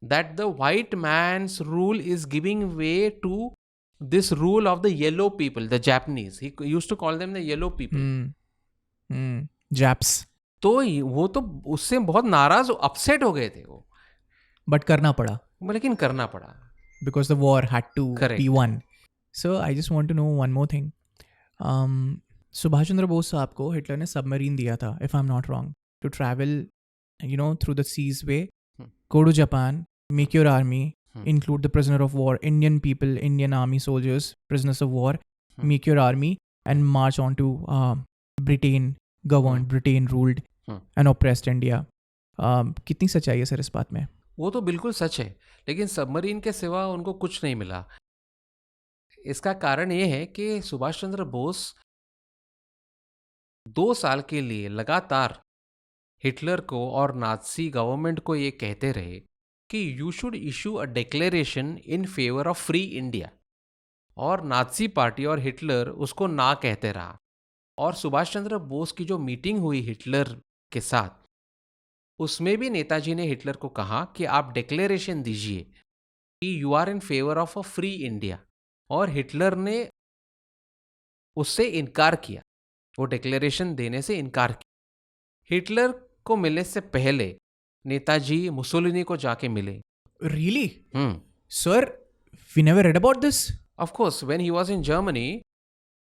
A: that the white man's rule is giving way to this rule of the yellow people, the Japanese. He used to call them the yellow people,
C: Japs.
A: तो वो तो उससे बहुत नाराज, upset हो गए थे वो,
C: But करना पड़ा.
A: लेकिन करना पड़ा.
C: Because the war had to
A: Correct.
C: be won. So I just want to know one more thing. Subhash Chandra Bose साहब को हिटलर ने सबमरीन दिया था, if I'm not wrong, to travel, through the seas way, go to Japan, make your army, include the prisoner of war, Indian people, Indian army soldiers, prisoners of war, make your army and march on to Britain governed, Britain ruled and oppressed India. कितनी सच्चाई है sir इस बात में?
A: वो तो बिल्कुल सच है, लेकिन सबमरीन के सिवा उनको कुछ नहीं मिला. इसका कारण ये है कि सुभाष चंद्र बोस 2 साल के लिए लगातार हिटलर को और नाज़ी गवर्नमेंट को ये कहते रहे कि you should issue a declaration in favour of free India, और नाज़ी पार्टी और हिटलर उसको ना कहते रहा. और सुभाष चंद्र बोस की जो मीटिंग हुई हिटलर के साथ, उसमें भी नेताजी ने हिटलर को कहा कि आप डिक्लेरेशन दीजिए कि you are in favour of a free India, और हिटलर ने उससे इनकार किया, वो डिक्लेरेशन देने से इनकार किया. हिटलर को मिलने से पहले नेताजी मुसोलिनी को जाके मिले.
C: Really? Sir, we never read about this.
A: Of course, when he was in Germany,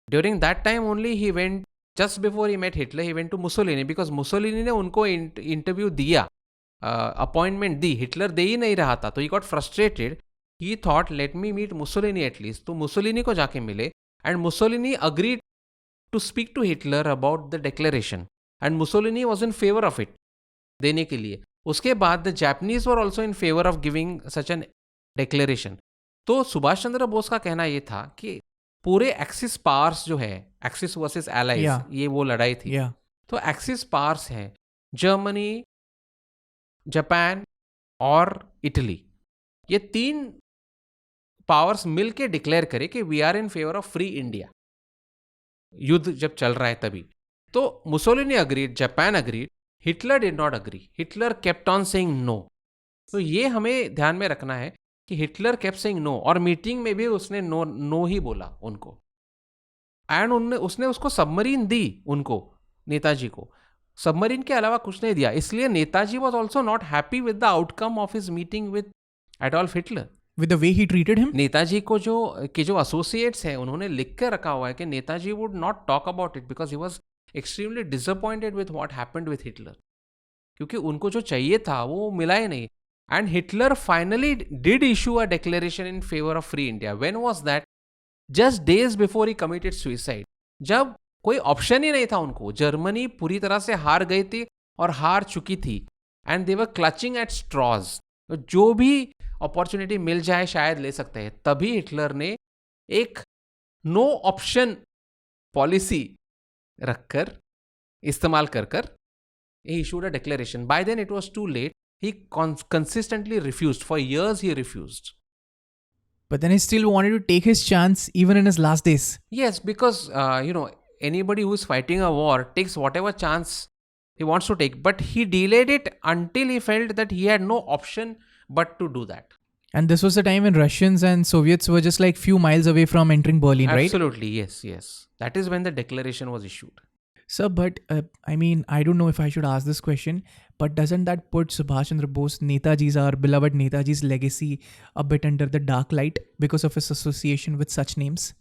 A: during that time only he went, just before he met Hitler, he went to Mussolini because Mussolini ने उनको interview दिया, appointment दी. Hitler दे ही नहीं रहा था, तो he got frustrated. He thought, let me meet Mussolini at least. तो Mussolini को जाके मिले, and Mussolini agreed to speak to Hitler about the declaration, and Mussolini was in favor of it, देने के लिए. उसके बाद the Japanese were also in favor of giving such an declaration. तो सुभाष चंद्र बोस का कहना ये था कि पूरे एक्सिस पावर्स जो है, एक्सिस वर्सेस एलाइज, ये वो लड़ाई थी. तो एक्सिस पावर्स है जर्मनी, जापान और इटली, ये 3 पावर्स मिलके डिक्लेयर करे कि we are in favour of free India. युद्ध जब चल रहा है तभी. तो Mussolini agreed, Japan agreed, Hitler did not agree. Hitler kept on saying no. तो ये हमें ध्यान में रखना है कि हिटलर केप्ट सेइंग नो, और मीटिंग में भी उसने नो ही बोला उनको. एंड उसने उसको सबमरीन दी, उनको, नेताजी को सबमरीन के अलावा कुछ नहीं दिया. इसलिए Netaji was also not happy with the outcome of his meeting with Adolf Hitler.
C: With the way he treated him?
A: Netaji को जो एसोसिएट्स हैं, उन्होंने लिख के रखा हुआ है कि Netaji would not talk about it because he was extremely disappointed with what happened with Hitler, क्योंकि उनको जो चाहिए था वो मिला ही नहीं. And Hitler finally did issue a declaration in favour of free India. When was that? Just days before he committed suicide, जब कोई ऑप्शन ही नहीं था उनको. जर्मनी पूरी तरह से हार गई थी और हार चुकी थी, and they were clutching at straws. जो भी अपॉर्चुनिटी मिल जाए शायद ले सकते हैं. तभी हिटलर ने एक नो ऑप्शन पॉलिसी रखकर, इस्तेमाल कर he issued a declaration. By then it was too late. He consistently refused. For years, he refused.
C: But then he still wanted to take his chance even in his last days.
A: Yes, because anybody who is fighting a war takes whatever chance he wants to take, but he delayed it until he felt that he had no option but to do that.
C: And this was the time when Russians and Soviets were just like few miles away from entering Berlin, right?
A: Absolutely, yes. That is when the declaration was issued.
C: Sir, but I mean, I don't know if I should ask this question, but doesn't that put Subhash Chandra Bose, Netaji's, our beloved Netaji's legacy a bit under the dark light because of his association with such names?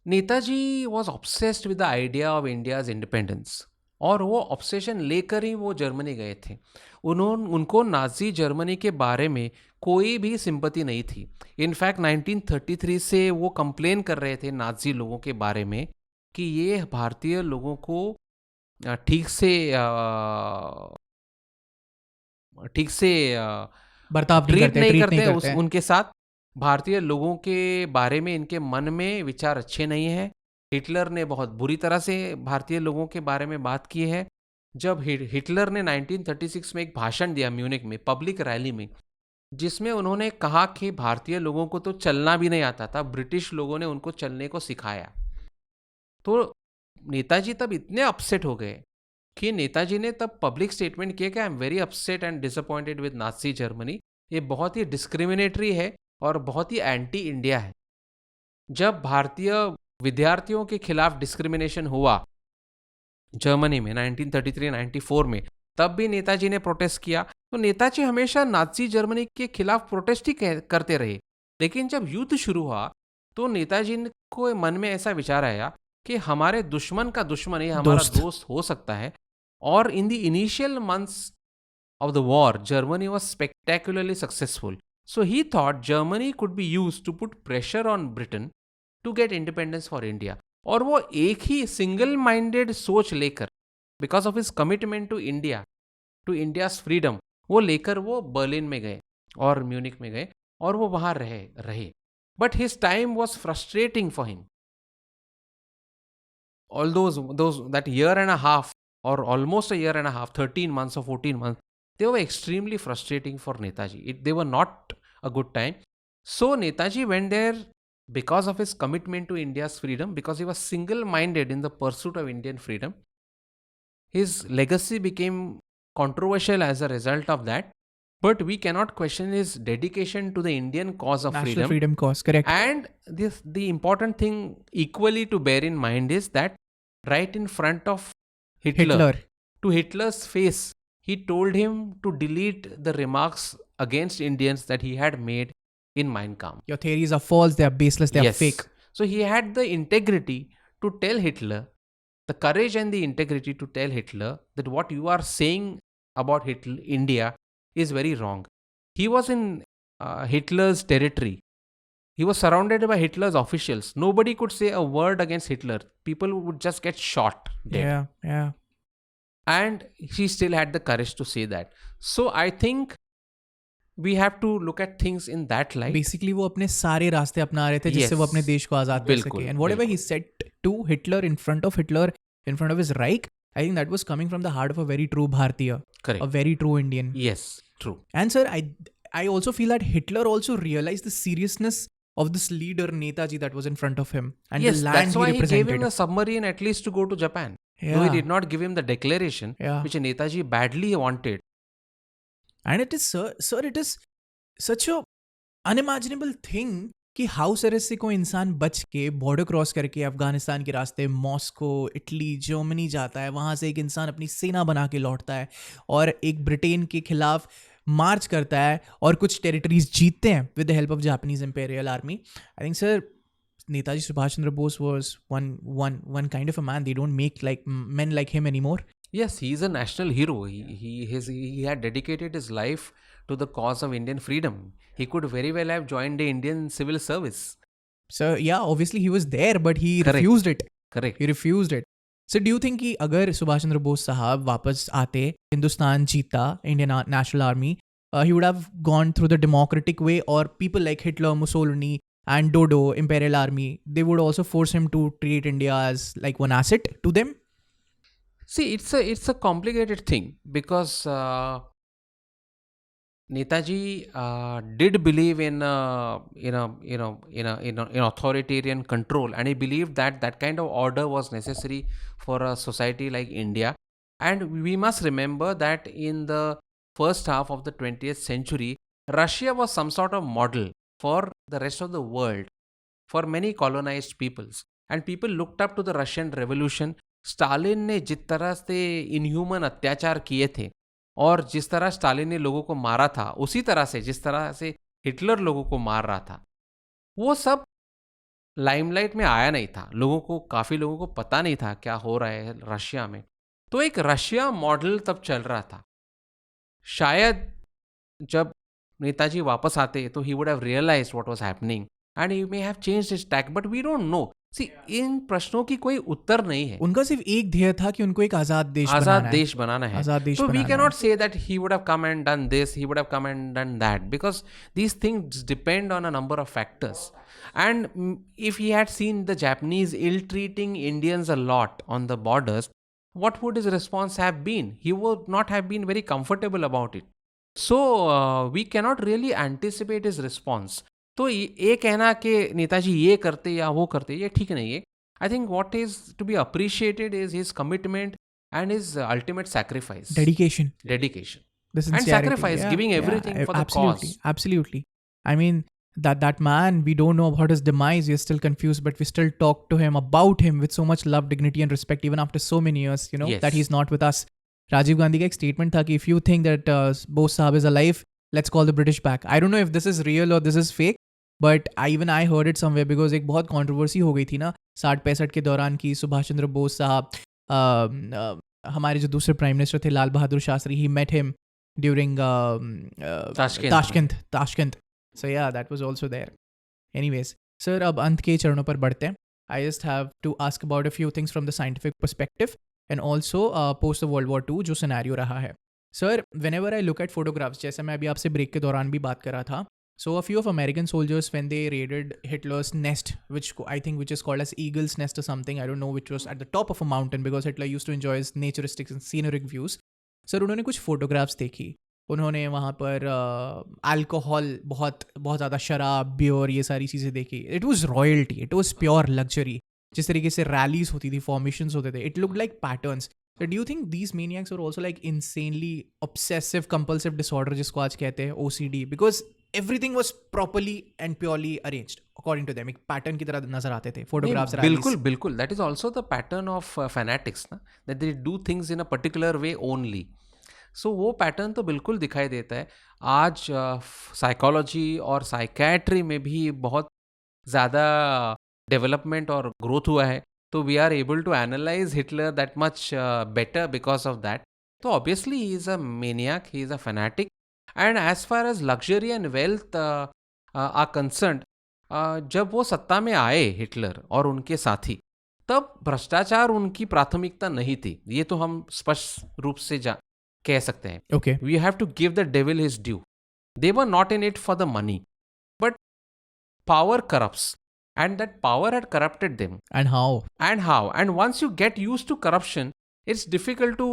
A: Netaji was obsessed with the idea of India's independence, और वो obsession लेकर ही वो Germany गए थे. उनको Nazi Germany के बारे में कोई भी सिंपैथी नहीं थी. इनफैक्ट 1933 से वो कंप्लेन कर रहे थे नाजी लोगों के बारे में कि ये भारतीय लोगों को ठीक से
C: बर्ताव
A: ट्रीट नहीं
C: करते
A: करते उनके साथ. भारतीय लोगों के बारे में इनके मन में विचार अच्छे नहीं हैं. हिटलर ने बहुत बुरी तरह से भारतीय लोगों के बारे में बात की है. जब हिटलर ने 1936 में एक भाषण दिया म्यूनिक में, पब्लिक रैली में, जिसमें उन्होंने कहा कि भारतीय लोगों को तो चलना भी नहीं आता था, ब्रिटिश लोगों ने उनको चलने को सिखाया. तो नेताजी तब इतने अपसेट हो गए कि नेताजी ने तब पब्लिक स्टेटमेंट किया कि I am very upset and disappointed with Nazi Germany. ये बहुत ही डिस्क्रिमिनेटरी है और बहुत ही एंटी इंडिया है. जब भारतीय विद्यार्थियों के खिलाफ डिस्क्रिमिनेशन हुआ जर्मनी में 1933-94 में, तब भी नेताजी ने प्रोटेस्ट किया. तो नेताजी हमेशा नाजी जर्मनी के खिलाफ प्रोटेस्ट ही करते रहे. लेकिन जब युद्ध शुरू हुआ तो नेताजी को मन में ऐसा विचार आया कि हमारे दुश्मन का दुश्मन ये हमारा दोस्त हो सकता है. और इन the initial months of the war, Germany was spectacularly successful. So he thought Germany could be used to put pressure on Britain to get independence for India. और वो एक ही सिंगल माइंडेड सोच लेकर, because of his commitment to India, to India's freedom, वो लेकर वो Berlin में गए और म्यूनिक में गए और वो वहाँ रहे. But his time was frustrating for him. All those that year and a half, or almost a year and a half, 13 months or 14 months, they were extremely frustrating for Netaji. They were not a good time. So Netaji went there because of his commitment to India's freedom, because he was single-minded in the pursuit of Indian freedom. His legacy became controversial as a result of that. But we cannot question his dedication to the Indian cause of
C: National freedom cause, correct.
A: And the important thing equally to bear in mind is that right in front of Hitler, to Hitler's face, he told him to delete the remarks against Indians that he had made in Mein Kampf.
C: Your theories are false, they are baseless, they are
A: Yes.
C: fake.
A: So he had the integrity to tell Hitler, the courage and the integrity to tell Hitler that what you are saying about India is very wrong. He was in Hitler's territory. He was surrounded by Hitler's officials. Nobody could say a word against Hitler. People would just get shot dead.
C: Yeah.
A: And he still had the courage to say that. So I think we have to look at things in that light.
C: Basically वो अपने सारे रास्ते अपना रहे थे जिससे वो अपने देश को आजाद कर सके. And whatever he said to Hitler, in front of his Reich, I think that was coming from the heart of a very true Bharatiya.
A: Correct.
C: A very true Indian.
A: Yes, true.
C: And sir, I also feel that Hitler also realized the seriousness of this leader Netaji that was in front of him, and
A: Yes,
C: the land
A: that's why
C: he
A: he
C: represented.
A: gave him a submarine at least to go to Japan.
C: Yeah.
A: Though he did not give him the declaration,
C: Yeah.
A: which Netaji badly wanted.
C: And it is, sir, it is such a unimaginable thing कि house arrest से कोई इंसान बच के border cross करके अफगानिस्तान के रास्ते Moscow, Italy, Germany जाता है. वहाँ से एक इंसान अपनी सेना बना के लौटता है और एक ब्रिटेन के खिलाफ मार्च करता है और कुछ टेरिटरीज जीतते हैं with the help of Japanese imperial army. I think sir Netaji Subhash Chandra Bose was one kind of a man. They don't make like men like him anymore.
A: Yes, he is a national hero. He had dedicated his life to the cause of Indian freedom. He could very well have joined the Indian civil service.
C: So yeah, obviously he was there, but he
A: Correct.
C: refused it.
A: Correct.
C: He refused it. So do you think कि अगर सुभाष चंद्र बोस साहब वापस आते, हिंदुस्तान जीता, Indian National Army, he would have gone through the democratic way, or people like Hitler, Mussolini, and Dodo, Imperial Army, they would also force him to treat India as like one asset to them?
A: See, it's a complicated thing because Netaji did believe in authoritarian control, and he believed that that kind of order was necessary for a society like India. And we must remember that in the first half of the 20th century, Russia was some sort of model for the rest of the world, for many colonized peoples, and people looked up to the Russian Revolution. Stalin ने जिस तरह से inhuman अत्याचार किए थे, और जिस तरह स्टालिन ने लोगों को मारा था, उसी तरह से जिस तरह से हिटलर लोगों को मार रहा था, वो सब लाइमलाइट में आया नहीं था. काफ़ी लोगों को पता नहीं था क्या हो रहा है रशिया में. तो एक रशिया मॉडल तब चल रहा था. शायद जब नेताजी वापस आते तो he would have realised what was happening and he may have changed his tack, but we don't know. See, इन प्रश्नों की कोई उत्तर नहीं है.
C: उनका सिर्फ एक ध्येय था कि उनको एक आजाद देश
A: बनाना है.
C: आजाद देश
A: So we
C: बनाना
A: cannot
C: है.
A: say that he would have come and done this, he would have come and done that, because these things depend on a number of factors. And if he had seen the Japanese ill-treating Indians a lot on the borders, what would his response have been? He would not have been very comfortable about it. So we cannot really anticipate his response. तो ये कहना कि नेताजी ये करते या वो करते, ये ठीक नहीं है. I think what is to be appreciated is his commitment and his ultimate sacrifice.
C: Dedication.
A: The
C: And
A: sacrifice, giving everything for the
C: absolutely,
A: cause.
C: Absolutely. I mean, that man, we don't know about his demise. We're still confused, but we still talk to him, about him, with so much love, dignity, and respect, even after so many years,
A: Yes.
C: that he's not with us. Rajiv Gandhi का एक statement था कि if you think that Bose Saab is alive, let's call the British back. I don't know if this is real or this is fake, but I heard it somewhere, because एक बहुत controversy हो गई थी ना 60-65 के दौरान की सुभाष चंद्र बोस साहब, हमारे जो दूसरे प्राइम मिनिस्टर थे Lal Bahadur Shastri, he met him during Tashkent. So yeah, that was also there. Anyways, sir, अब अंत के चरणों पर बढ़ते हैं. I just have to ask about a few things from the scientific perspective, and also post the World War II जो scenario रहा है. Sir, whenever I look at photographs, जैसे मैं अभी आपसे ब्रेक के दौरान भी बात कर रहा था, so a few of American soldiers, when they raided Hitler's nest, which is called as Eagle's Nest or something, I don't know, which was at the top of a mountain, because Hitler used to enjoy his naturistic and scenic views. Sir, उन्होंने कुछ photographs देखी. उन्होंने वहाँ पर alcohol, बहुत बहुत ज़्यादा शराब, बियर, ये सारी चीज़ें देखी. It was royalty, it was pure luxury. जिस तरीके से रैलीज होती थी, फॉर्मेशंस होते थे, it looked like patterns. So do you think these maniacs are also like insanely obsessive compulsive disorder, जिसको आज कहते हैं OCD, because everything was properly and purely arranged according to them, एक पैटर्न की तरह नजर आते थे photographs, rallies.
A: बिल्कुल. That is also the pattern of fanatics, ना, that they do things in a particular way only. So वो pattern तो बिल्कुल दिखाई देता है. आज साइकोलॉजी और साइकेट्री में भी बहुत ज़्यादा डेवलपमेंट और ग्रोथ हुआ है. तो we are able to analyse Hitler that much better because of that. तो obviously he is a maniac, he is a fanatic. And as far as luxury and wealth are concerned, जब वो सत्ता में आए Hitler और उनके साथी, तब भ्रष्टाचार उनकी प्राथमिकता नहीं थी. ये तो हम स्पष्ट रूप से कह सकते हैं.
C: Okay.
A: We have to give the devil his due. They were not in it for the money, but power corrupts, and that power had corrupted them.
C: And how?
A: And once you get used to corruption, it's difficult to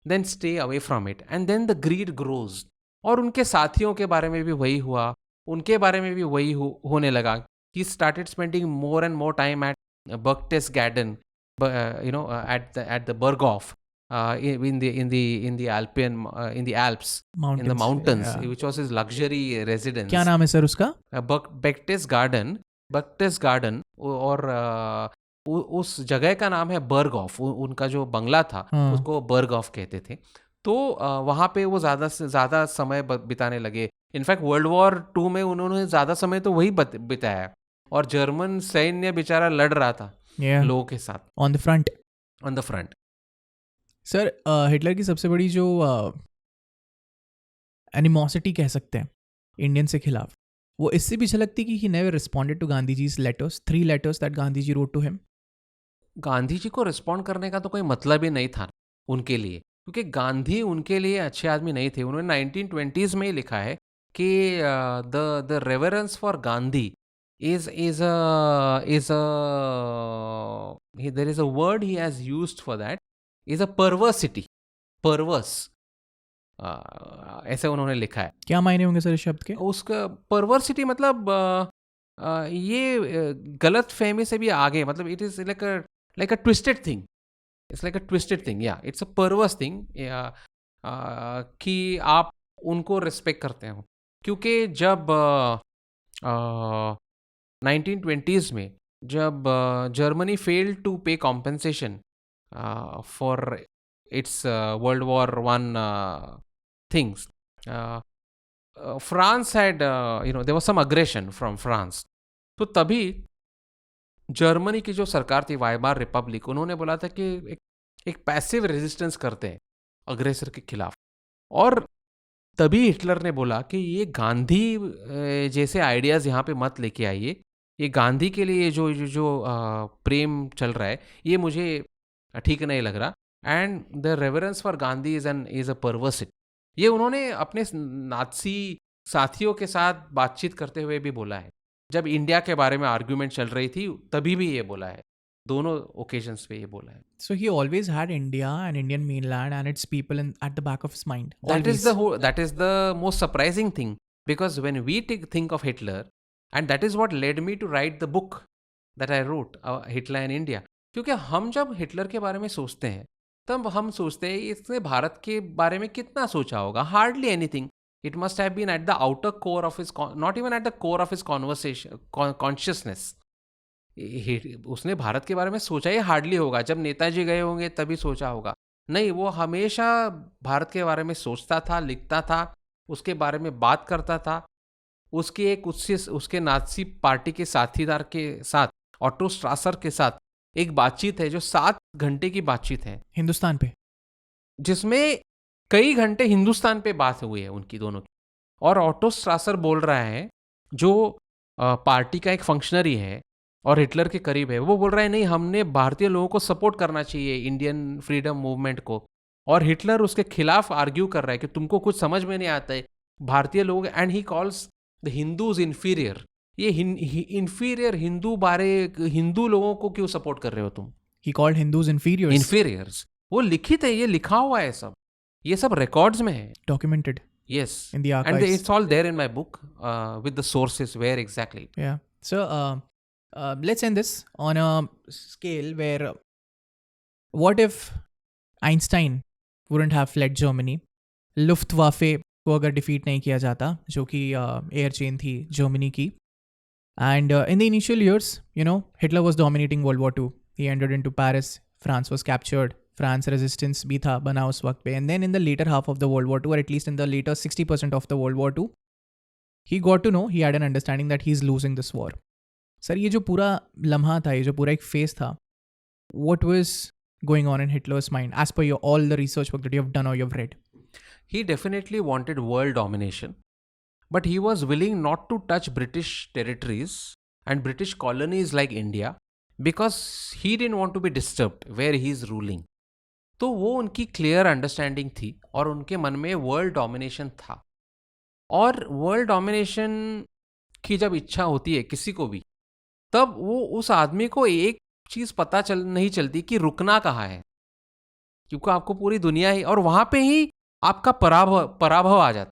A: then stay away from it, and then the greed grows. और उनके साथियों के बारे में भी वही हुआ, उनके बारे में भी वही होने लगा. He started spending more and more time at Berchtesgaden, at the Berghof. In the Alps,
C: Mountains,
A: in the mountains,
C: yeah.
A: which was his luxury residence.
C: क्या नाम है सर उसका?
A: Berchtesgaden, और उस जगह का नाम है बर्गॉफ. उनका जो बंगला था, उसको बर्गॉफ कहते थे. तो वहाँ पे वो ज़्यादा से ज़्यादा समय बिताने लगे. इनफैक्ट वर्ल्ड वॉर 2 में उन्होंने ज़्यादा समय तो वही बिताया, और जर्मन सैन्य बेचारा लड़ रहा था लोगों के साथ
C: on the front. Sir, Hitler की सबसे बड़ी जो एनिमोसिटी कह सकते हैं इंडियन से खिलाफ, वो इससे भी झलकती कि he never responded to Gandhi ji's letters, 3 letters that Gandhi ji wrote to him.
A: Gandhi ji को रिस्पॉन्ड करने का तो कोई मतलब ही नहीं था उनके लिए, क्योंकि गांधी उनके लिए अच्छे आदमी नहीं थे. उन्होंने 1920s में ही लिखा है कि the reverence for Gandhi there is a word he has used for that, is a perversity. Perverse. ऐसे उन्होंने लिखा है।
C: क्या मायने होंगे सर इस शब्द के?
A: उसका परवर्सिटी मतलब ये गलत फहमी से भी आगे, मतलब it is like a twisted thing, it's like a twisted thing, या इट्स अ परवर्स थिंग, कि आप उनको रिस्पेक्ट करते हो। क्योंकि जब 1920s में जब Germany failed to pay compensation for its World War one things, France had there was some aggression from France. तो तभी जर्मनी की जो सरकार थी, वाइमार रिपब्लिक, उन्होंने बोला था कि एक पैसिव रेजिस्टेंस करते हैं अग्रेसर के खिलाफ। और तभी हिटलर ने बोला कि ये गांधी जैसे आइडियाज़ यहाँ पे मत लेके आइए, ये गांधी के लिए जो प्रेम चल रहा है ये मुझे ठीक नहीं लग रहा, and the reverence for Gandhi is a perversity. ये उन्होंने अपने नाज़ी साथियों के साथ बातचीत करते हुए भी बोला है। जब इंडिया के बारे में आर्ग्यूमेंट चल रही थी तभी भी ये बोला है, दोनों ओकेजन्स पे ये बोला है।
C: So he always had India and Indian mainland and its people at the back of his mind.
A: That is the most surprising thing, because when we think of Hitler, and that is what led me to write the book that I wrote, Hitler in India. क्योंकि हम जब Hitler के बारे में सोचते हैं तब हम सोचते हैं इसने भारत के बारे में कितना सोचा होगा, hardly anything. It must have been at the outer core of his, not even at the core of his conversation consciousness. उसने भारत के बारे में सोचा ही हार्डली होगा, जब नेताजी गए होंगे तभी सोचा होगा। नहीं, वो हमेशा भारत के बारे में सोचता था, लिखता था, उसके बारे में बात करता था। उसके नाज़ी पार्टी के साथीदार के साथ, ऑटो स्ट्रासर के साथ एक बातचीत है जो 7 घंटे की बातचीत है
C: हिंदुस्तान पे,
A: जिसमें कई घंटे हिंदुस्तान पे बात हुई है उनकी दोनों की। और ऑटो स्ट्रासर बोल रहा है, जो पार्टी का एक फंक्शनरी है और हिटलर के करीब है, वो बोल रहा है नहीं, हमने भारतीय लोगों को सपोर्ट करना चाहिए, इंडियन फ्रीडम मूवमेंट को। और हिटलर उसके खिलाफ आर्ग्यू कर रहा है कि तुमको कुछ समझ में नहीं आता है भारतीय लोग, and he calls the Hindus inferior. ये इन्फीरियर हिंदू लोगों को क्यों सपोर्ट कर रहे हो तुम?
C: he called Hindus inferiors.
A: Inferiors. वो लिखित है, ये लिखा हुआ है, ये सब रिकॉर्ड्स में है।
C: Documented
A: Yes.
C: in the
A: And
C: archives.
A: it's all there in my book with the sources where exactly.
C: Yeah. So let's end this on a scale where what if Einstein wouldn't have fled Germany? Luftwaffe को अगर defeat नहीं किया जाता, जो कि एयर चेन थी जर्मनी की, and in the initial years Hitler was dominating World War 2. He entered into Paris, France was captured, France resistance भी था बना उस वक्त पे, and then in the latter half of the World War 2, और at least in the latter 60% of the World War 2, he got to know, he had an understanding that he's losing this war. Sir ये जो पूरा लम्हा था, ये जो पूरा एक फेस था, what was going on in Hitler's mind as per all the research work that you have done or you have read?
A: He definitely wanted world domination, but he was willing not to touch British territories and British colonies like India because he didn't want to be disturbed where he is ruling. तो वो उनकी clear understanding थी और उनके मन में world domination था। और वर्ल्ड डोमिनेशन की जब इच्छा होती है किसी को भी, तब वो उस आदमी को एक चीज़ पता नहीं चलती कि रुकना कहाँ है, क्योंकि आपको पूरी दुनिया ही, और वहाँ पे ही आपका पराभव आ जाता,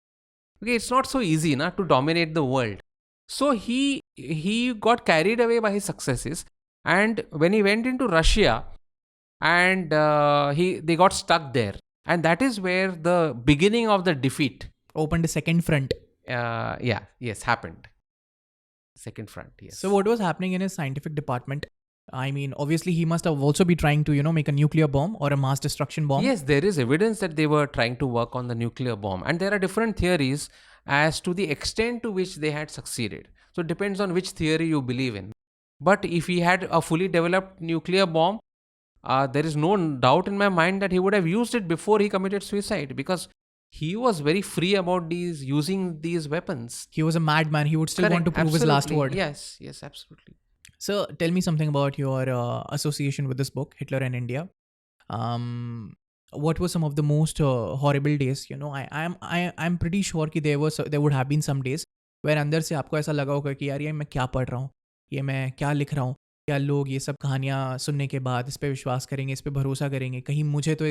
A: क्योंकि इट्स नॉट सो इजी ना to dominate the world. So he got carried away by his successes, and when he went into Russia and they got stuck there, and that is where the beginning of the defeat
C: Opened a second front.
A: Happened. Second front, yes.
C: So what was happening in his scientific department? I mean, obviously he must have also be trying to make a nuclear bomb or a mass destruction bomb.
A: Yes, there is evidence that they were trying to work on the nuclear bomb, and there are different theories as to the extent to which they had succeeded. So it depends on which theory you believe in. But if he had a fully developed nuclear bomb, there is no doubt in my mind that he would have used it before he committed suicide, because he was very free about using these weapons.
C: He was a madman. He would still want to prove his last word.
A: Yes, absolutely.
C: So tell me something about your association with this book, Hitler and India. What were some of the most horrible days? I'm pretty sure कि there would have been some days where अंदर से आपको ऐसा लगा होगा कि यार ये मैं क्या पढ़ रहा हूँ, ये मैं क्या लिख रहा हूँ, क्या लोग ये सब कहानियाँ सुनने के बाद इस पे विश्वास करेंगे, इस पे भरोसा करेंगे, कहीं मुझे तो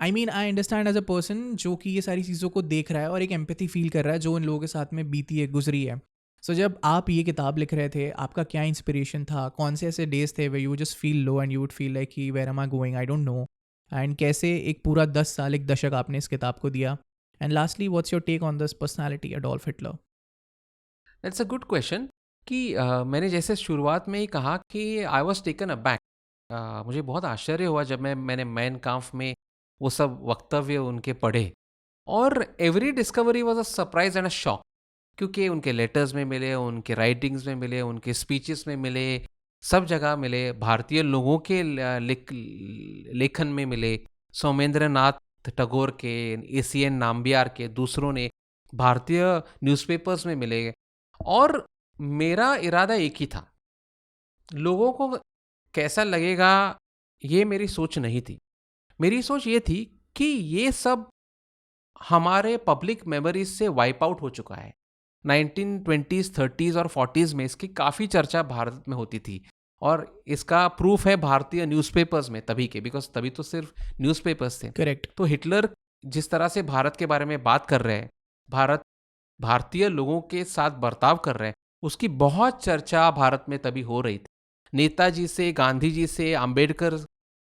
C: I mean I understand as a person जो कि ये सारी चीज़ों को देख रहा है और एक एम्पैथी फील कर रहा है जो इन लोगों के साथ में बीती है, गुजरी है. सो जब आप ये किताब लिख रहे थे, आपका क्या इंस्पिरेशन था? कौन से ऐसे डेज थे where you just feel low and you would feel like कि where am I going, I don't know? And कैसे एक पूरा 10 साल, एक दशक आपने इस किताब को दिया? And lastly, what's your take on this personality Adolf Hitler?
A: That's a good question कि मैंने जैसे शुरुआत में ही कहा कि आई वॉज टेकन अबैक. मुझे बहुत आश्चर्य हुआ जब मैंने मैन काम्फ में वो सब वक्तव्य उनके पढ़े, और every discovery was a surprise and a shock, क्योंकि उनके लेटर्स में मिले, उनके राइटिंग्स में मिले, उनके स्पीचेस में मिले, सब जगह मिले, भारतीय लोगों के लेखन में मिले, सोमेंद्र नाथ टैगोर के, एसीएन नाम्बियार के, दूसरों ने भारतीय न्यूज़पेपर्स में मिले. और मेरा इरादा एक ही था, लोगों को कैसा लगेगा ये मेरी सोच नहीं थी. मेरी सोच ये थी कि ये सब हमारे पब्लिक मेमोरीज से वाइप आउट हो चुका है. 1920s 30s और 40s में इसकी काफ़ी चर्चा भारत में होती थी, और इसका प्रूफ है भारतीय न्यूज़पेपर्स में तभी के, बिकॉज तभी तो सिर्फ न्यूज़पेपर्स थे.
C: करेक्ट.
A: तो हिटलर जिस तरह से भारत के बारे में बात कर रहे हैं, भारतीय लोगों के साथ बर्ताव कर रहे हैं, उसकी बहुत चर्चा भारत में तभी हो रही थी. नेताजी से, गांधी जी से, अंबेडकर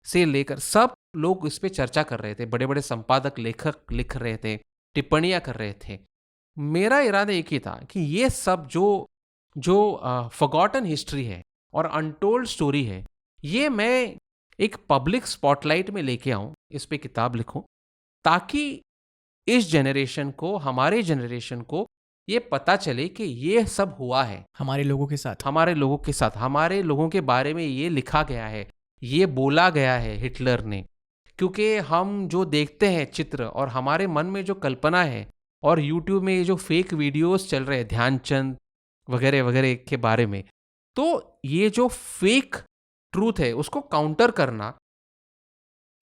A: से लेकर सब लोग इस पे चर्चा कर रहे थे. बड़े बड़े संपादक, लेखक लिख रहे थे, टिप्पणियां कर रहे थे. मेरा इरादा एक ही था कि ये सब जो फॉरगॉटन हिस्ट्री है और अनटोल्ड स्टोरी है, ये मैं एक पब्लिक स्पॉटलाइट में लेके आऊं, इस पे किताब लिखूं, ताकि इस जनरेशन को, हमारे जनरेशन को ये पता चले कि ये सब हुआ है
C: हमारे लोगों के साथ.
A: हमारे लोगों के साथ, हमारे लोगों के बारे में ये लिखा गया है, ये बोला गया है हिटलर ने. क्योंकि हम जो देखते हैं चित्र और हमारे मन में जो कल्पना है, और यूट्यूब में ये जो फेक वीडियोस चल रहे हैं ध्यानचंद वगैरह वगैरह के बारे में, तो ये जो फेक ट्रूथ है उसको काउंटर करना,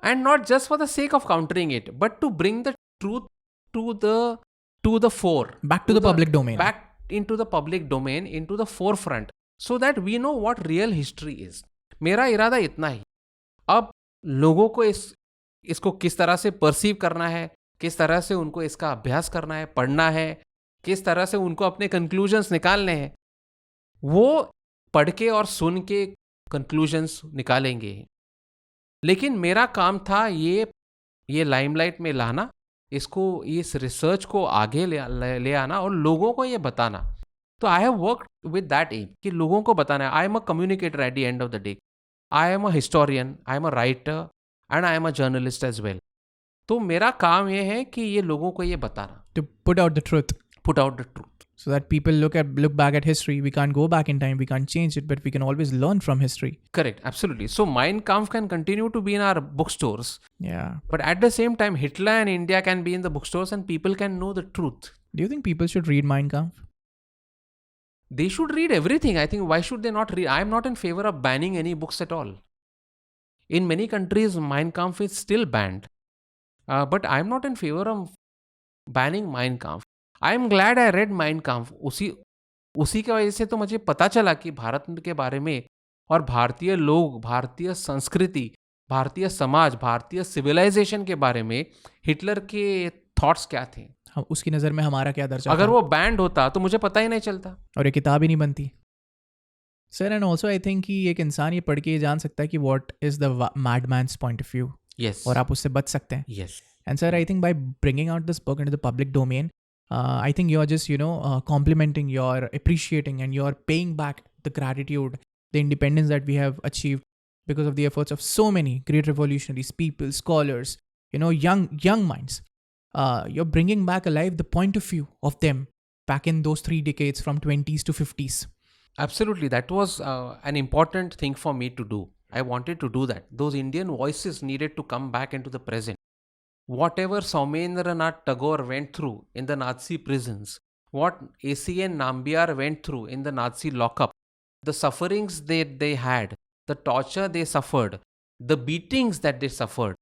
A: and not just for the sake of countering it, but to bring the truth to the fore,
C: Back to the public domain.
A: back into the public domain, into the forefront, so that we know what real history is. मेरा इरादा इतना ही. अब लोगों को इसको किस तरह से परसीव करना है, किस तरह से उनको इसका अभ्यास करना है, पढ़ना है, किस तरह से उनको अपने कंक्लूजन्स निकालने हैं, वो पढ़ के और सुन के कंक्लूजन्स निकालेंगे. लेकिन मेरा काम था ये लाइमलाइट में लाना, इसको, इस रिसर्च को आगे ले आना और लोगों को ये बताना. तो I have worked with that aim कि लोगों को बताना है. I am a communicator at the end of the day. I am a historian, I am a writer, and I am a journalist as well. तो मेरा काम ये है कि ये लोगों को ये बताना,
C: To put out the truth.
A: Put out the truth.
C: So that people look back at history. We can't go back in time, we can't change it, but we can always learn from history.
A: Correct, absolutely. So Mein Kampf can continue to be in our bookstores,
C: Yeah.
A: but at the same time Hitler and India can be in the bookstores and people can know the truth.
C: Do you think people should read Mein Kampf?
A: They should read everything. I think, why should they not read? I am not in favor of banning any books at all. In many countries, Mein Kampf is still banned. But I am not in favor of banning Mein Kampf. I am glad I read Mein Kampf. उसी की वजह से तो मुझे पता चला कि भारत के बारे में, और भारतीय लोग, भारतीय संस्कृति, भारतीय समाज, भारतीय सिविलाइजेशन के बारे में हिटलर के थॉट्स क्या थे.
C: हम उसकी नज़र में हमारा क्या दर्जा
A: अगर
C: था?
A: वो बैंड होता तो मुझे पता ही नहीं चलता.
C: और ये किताब ही नहीं बनती. Sir, and also I think कि एक इंसान ये पढ़ के ये जान सकता है कि what is the madman's point of view,
A: Yes.
C: और आप उससे बच सकते हैं.
A: Yes.
C: And sir, I think by bringing out this book into the public domain, I think you're just, complimenting, you're appreciating, and you're paying back the gratitude, the independence that we have achieved because of the efforts of so many great revolutionaries, people, scholars, young minds. You're bringing back alive the point of view of them back in those 3 decades from 20s to 50s.
A: Absolutely. That was an important thing for me to do. I wanted to do that. Those Indian voices needed to come back into the present. Whatever Saumendranath Tagore went through in the Nazi prisons, what ACN Nambiar went through in the Nazi lockup, the sufferings they had, the torture they suffered, the beatings that they suffered,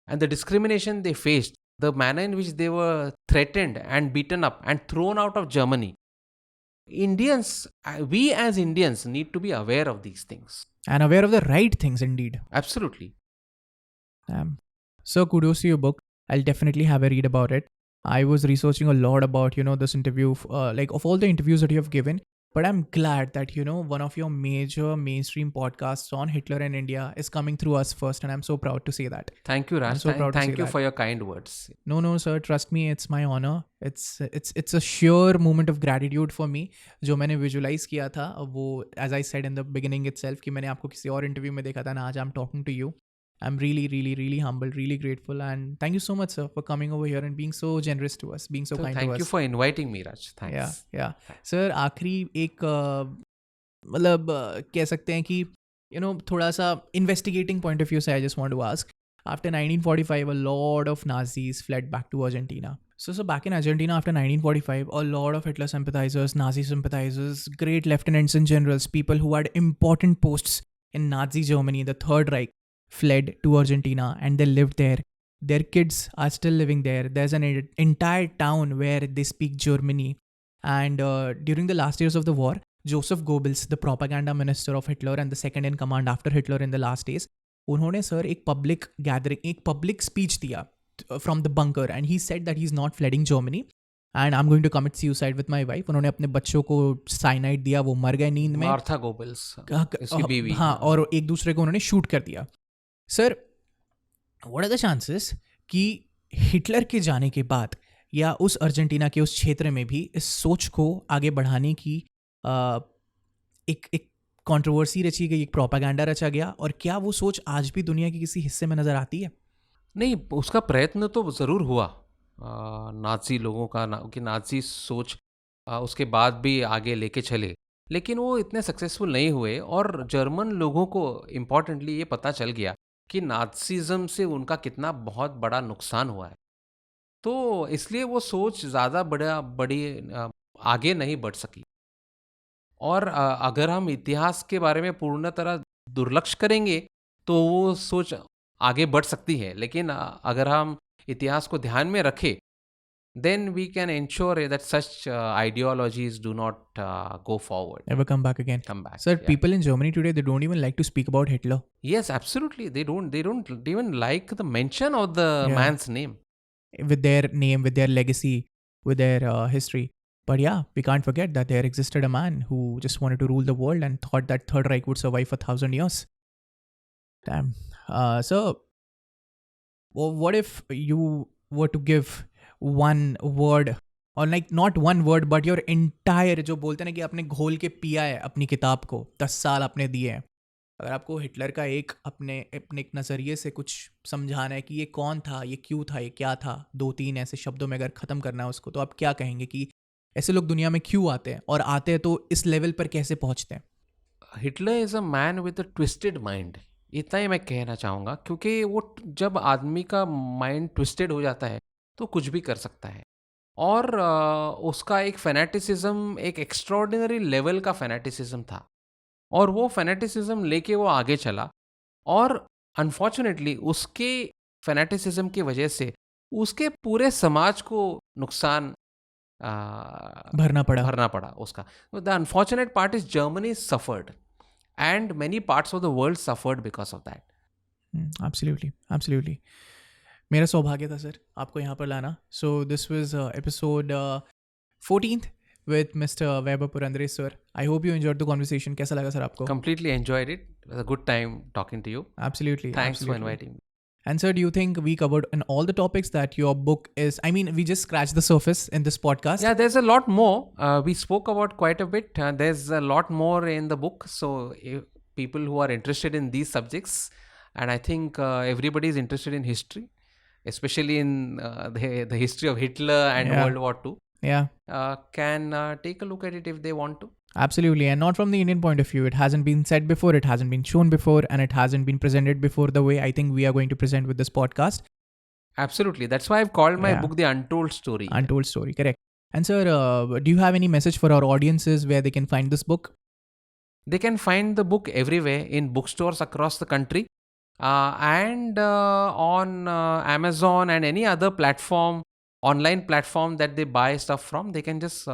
A: and the discrimination they faced, the manner in which they were threatened and beaten up and thrown out of Germany. We as Indians need to be aware of these things.
C: And aware of the right things indeed.
A: Absolutely.
C: So kudos to your book. I'll definitely have a read about it. I was researching a lot about, this interview, like of all the interviews that you have given. But I'm glad that, one of your major mainstream podcasts on Hitler and India is coming through us first. And I'm so proud to say that.
A: Thank you, Raj.
C: so proud to
A: Thank
C: say
A: you
C: that.
A: for your kind words.
C: No, sir. Trust me, it's my honor. It's a sheer moment of gratitude for me. जो मैंने visualize किया था वो, as I said in the beginning itself, कि मैंने आपको किसी और interview में देखा था ना, आज I'm talking to you. I'm really, really, really humbled, really grateful, and thank you so much, sir, for coming over here and being so generous to us, being so kind to us.
A: Thank you for inviting me, Raj. Thanks.
C: Yeah. Sir, आखिरी एक मतलब कह सकते हैं कि थोड़ा सा investigating point of view से I just want to ask. After 1945, a lot of Nazis fled back to Argentina. So back in Argentina after 1945, a lot of Hitler sympathizers, Nazi sympathizers, great lieutenants and generals, people who had important posts in Nazi Germany, the Third Reich, fled to Argentina and they lived there. Their kids are still living there. There's an entire town where they speak Germany. And during the last years of the war, Joseph Goebbels, the propaganda minister of Hitler and the second in command after Hitler in the last days, उन्होंने sir एक public gathering, एक public speech दिया from the bunker and he said that he is not fleeing Germany and I am going to commit suicide with my wife. उन्होंने अपने बच्चों को cyanide दिया, वो मर गए नींद में.
A: मार्था गोबल्स, इसकी बीवी.
C: हाँ, और एक दूसरे को उन्होंने शूट कर दिया. Sir, what are the chances कि हिटलर के जाने के बाद या उस अर्जेंटीना के उस क्षेत्र में भी इस सोच को आगे बढ़ाने की एक कंट्रोवर्सी रची गई, एक प्रोपेगेंडा रचा गया, और क्या वो सोच आज भी दुनिया के किसी हिस्से में नज़र आती है?
A: नहीं, उसका प्रयत्न तो ज़रूर हुआ नाज़ी लोगों का कि नाज़ी सोच उसके बाद भी आगे लेके चले, लेकिन वो इतने सक्सेसफुल नहीं हुए. और जर्मन लोगों को इम्पॉर्टेंटली ये पता चल गया कि नाज़िज़म से उनका कितना बहुत बड़ा नुकसान हुआ है. तो इसलिए वो सोच ज़्यादा बड़ी आगे नहीं बढ़ सकी. और अगर हम इतिहास के बारे में पूर्ण तरह दुर्लक्ष्य करेंगे तो वो सोच आगे बढ़ सकती है, लेकिन अगर हम इतिहास को ध्यान में रखें, then we can ensure that such ideologies do not go forward.
C: Never come back again.
A: Come back.
C: Sir,
A: yeah.
C: people in Germany today, they don't even like to speak about Hitler.
A: Yes, absolutely. They don't even like the mention of the man's name.
C: With their name, with their legacy, with their history. But yeah, we can't forget that there existed a man who just wanted to rule the world and thought that Third Reich would survive for 1,000 years. Damn. So, what if you were to give one word, or like not one word, but your entire, जो बोलते हैं ना कि आपने घोल के पिया है अपनी किताब को, 10 साल आपने दिए हैं, अगर आपको हिटलर का अपने एक नज़रिए से कुछ समझाना है कि ये कौन था, ये क्यों था, ये क्या था, 2-3 ऐसे शब्दों में अगर ख़त्म करना है उसको, तो आप क्या कहेंगे कि ऐसे लोग दुनिया में क्यों आते हैं, और आते हैं तो इस लेवल पर कैसे पहुंचते हैं?
A: Hitler is a man with a twisted mind, इतना ही मैं कहना चाहूँगा, क्योंकि वो जब आदमी का माइंड ट्विस्टेड हो जाता है तो कुछ भी कर सकता है. और उसका एक फैनेटिसिज्म, एक एक्स्ट्रॉर्डिनरी लेवल का फैनेटिसिज्म था, और वो फैनेटिसिज्म लेके वो आगे चला. और अनफॉर्चुनेटली उसके फैनेटिसिज्म की वजह से उसके पूरे समाज को नुकसान
C: भरना
A: पड़ा उसका. The unfortunate part is Germany suffered and many parts of the world suffered because of that.
C: Absolutely. मेरा सौभाग्य था सर आपको यहाँ पर लाना. So this was episode 14th with Mr. Weber Purandare sir. I hope you enjoyed the conversation. कैसा लगा sir आपको?
A: Completely enjoyed it. It was a good time talking to you.
C: Absolutely.
A: Thanks for inviting me.
C: And sir, do you think we covered in all the topics that your book is? I mean, we just scratched the surface in this podcast.
A: Yeah, there's a lot more. We spoke about quite a bit. There's a lot more in the book. So if people who are interested in these subjects, and I think everybody is interested in history, especially in the history of Hitler and World War II.
C: Yeah.
A: Can take a look at it if they want to.
C: Absolutely. And not from the Indian point of view. It hasn't been said before, it hasn't been shown before, and it hasn't been presented before the way I think we are going to present with this podcast.
A: Absolutely. That's why I've called my book The Untold Story.
C: Untold Story, correct. And sir, do you have any message for our audiences where they can find this book?
A: They can find the book everywhere in bookstores across the country, and on Amazon and any other platform, online platform that they buy stuff from. They can just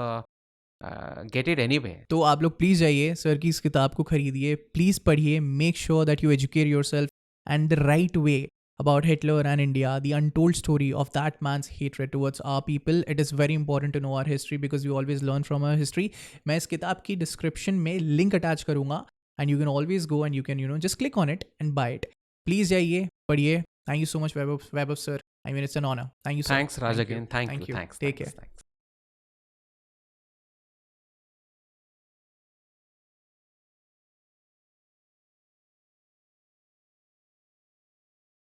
A: get it anywhere.
C: तो आप लोग please जाइए sir की इस किताब को खरीदिए, please पढ़िए, make sure that you educate yourself and the right way about Hitler and India, the untold story of that man's hatred towards our people. It is very important to know our history because we always learn from our history. मैं इस किताब की description में link attach करूँगा and you can always go and you can just click on it and buy it. Please जाइए, पढ़िए. Thank you so much, Vaibhav sir. I mean, it's an honor. Thank you so much.
A: Thanks, Raj, again. Thank you.
C: Take care.
A: Thanks.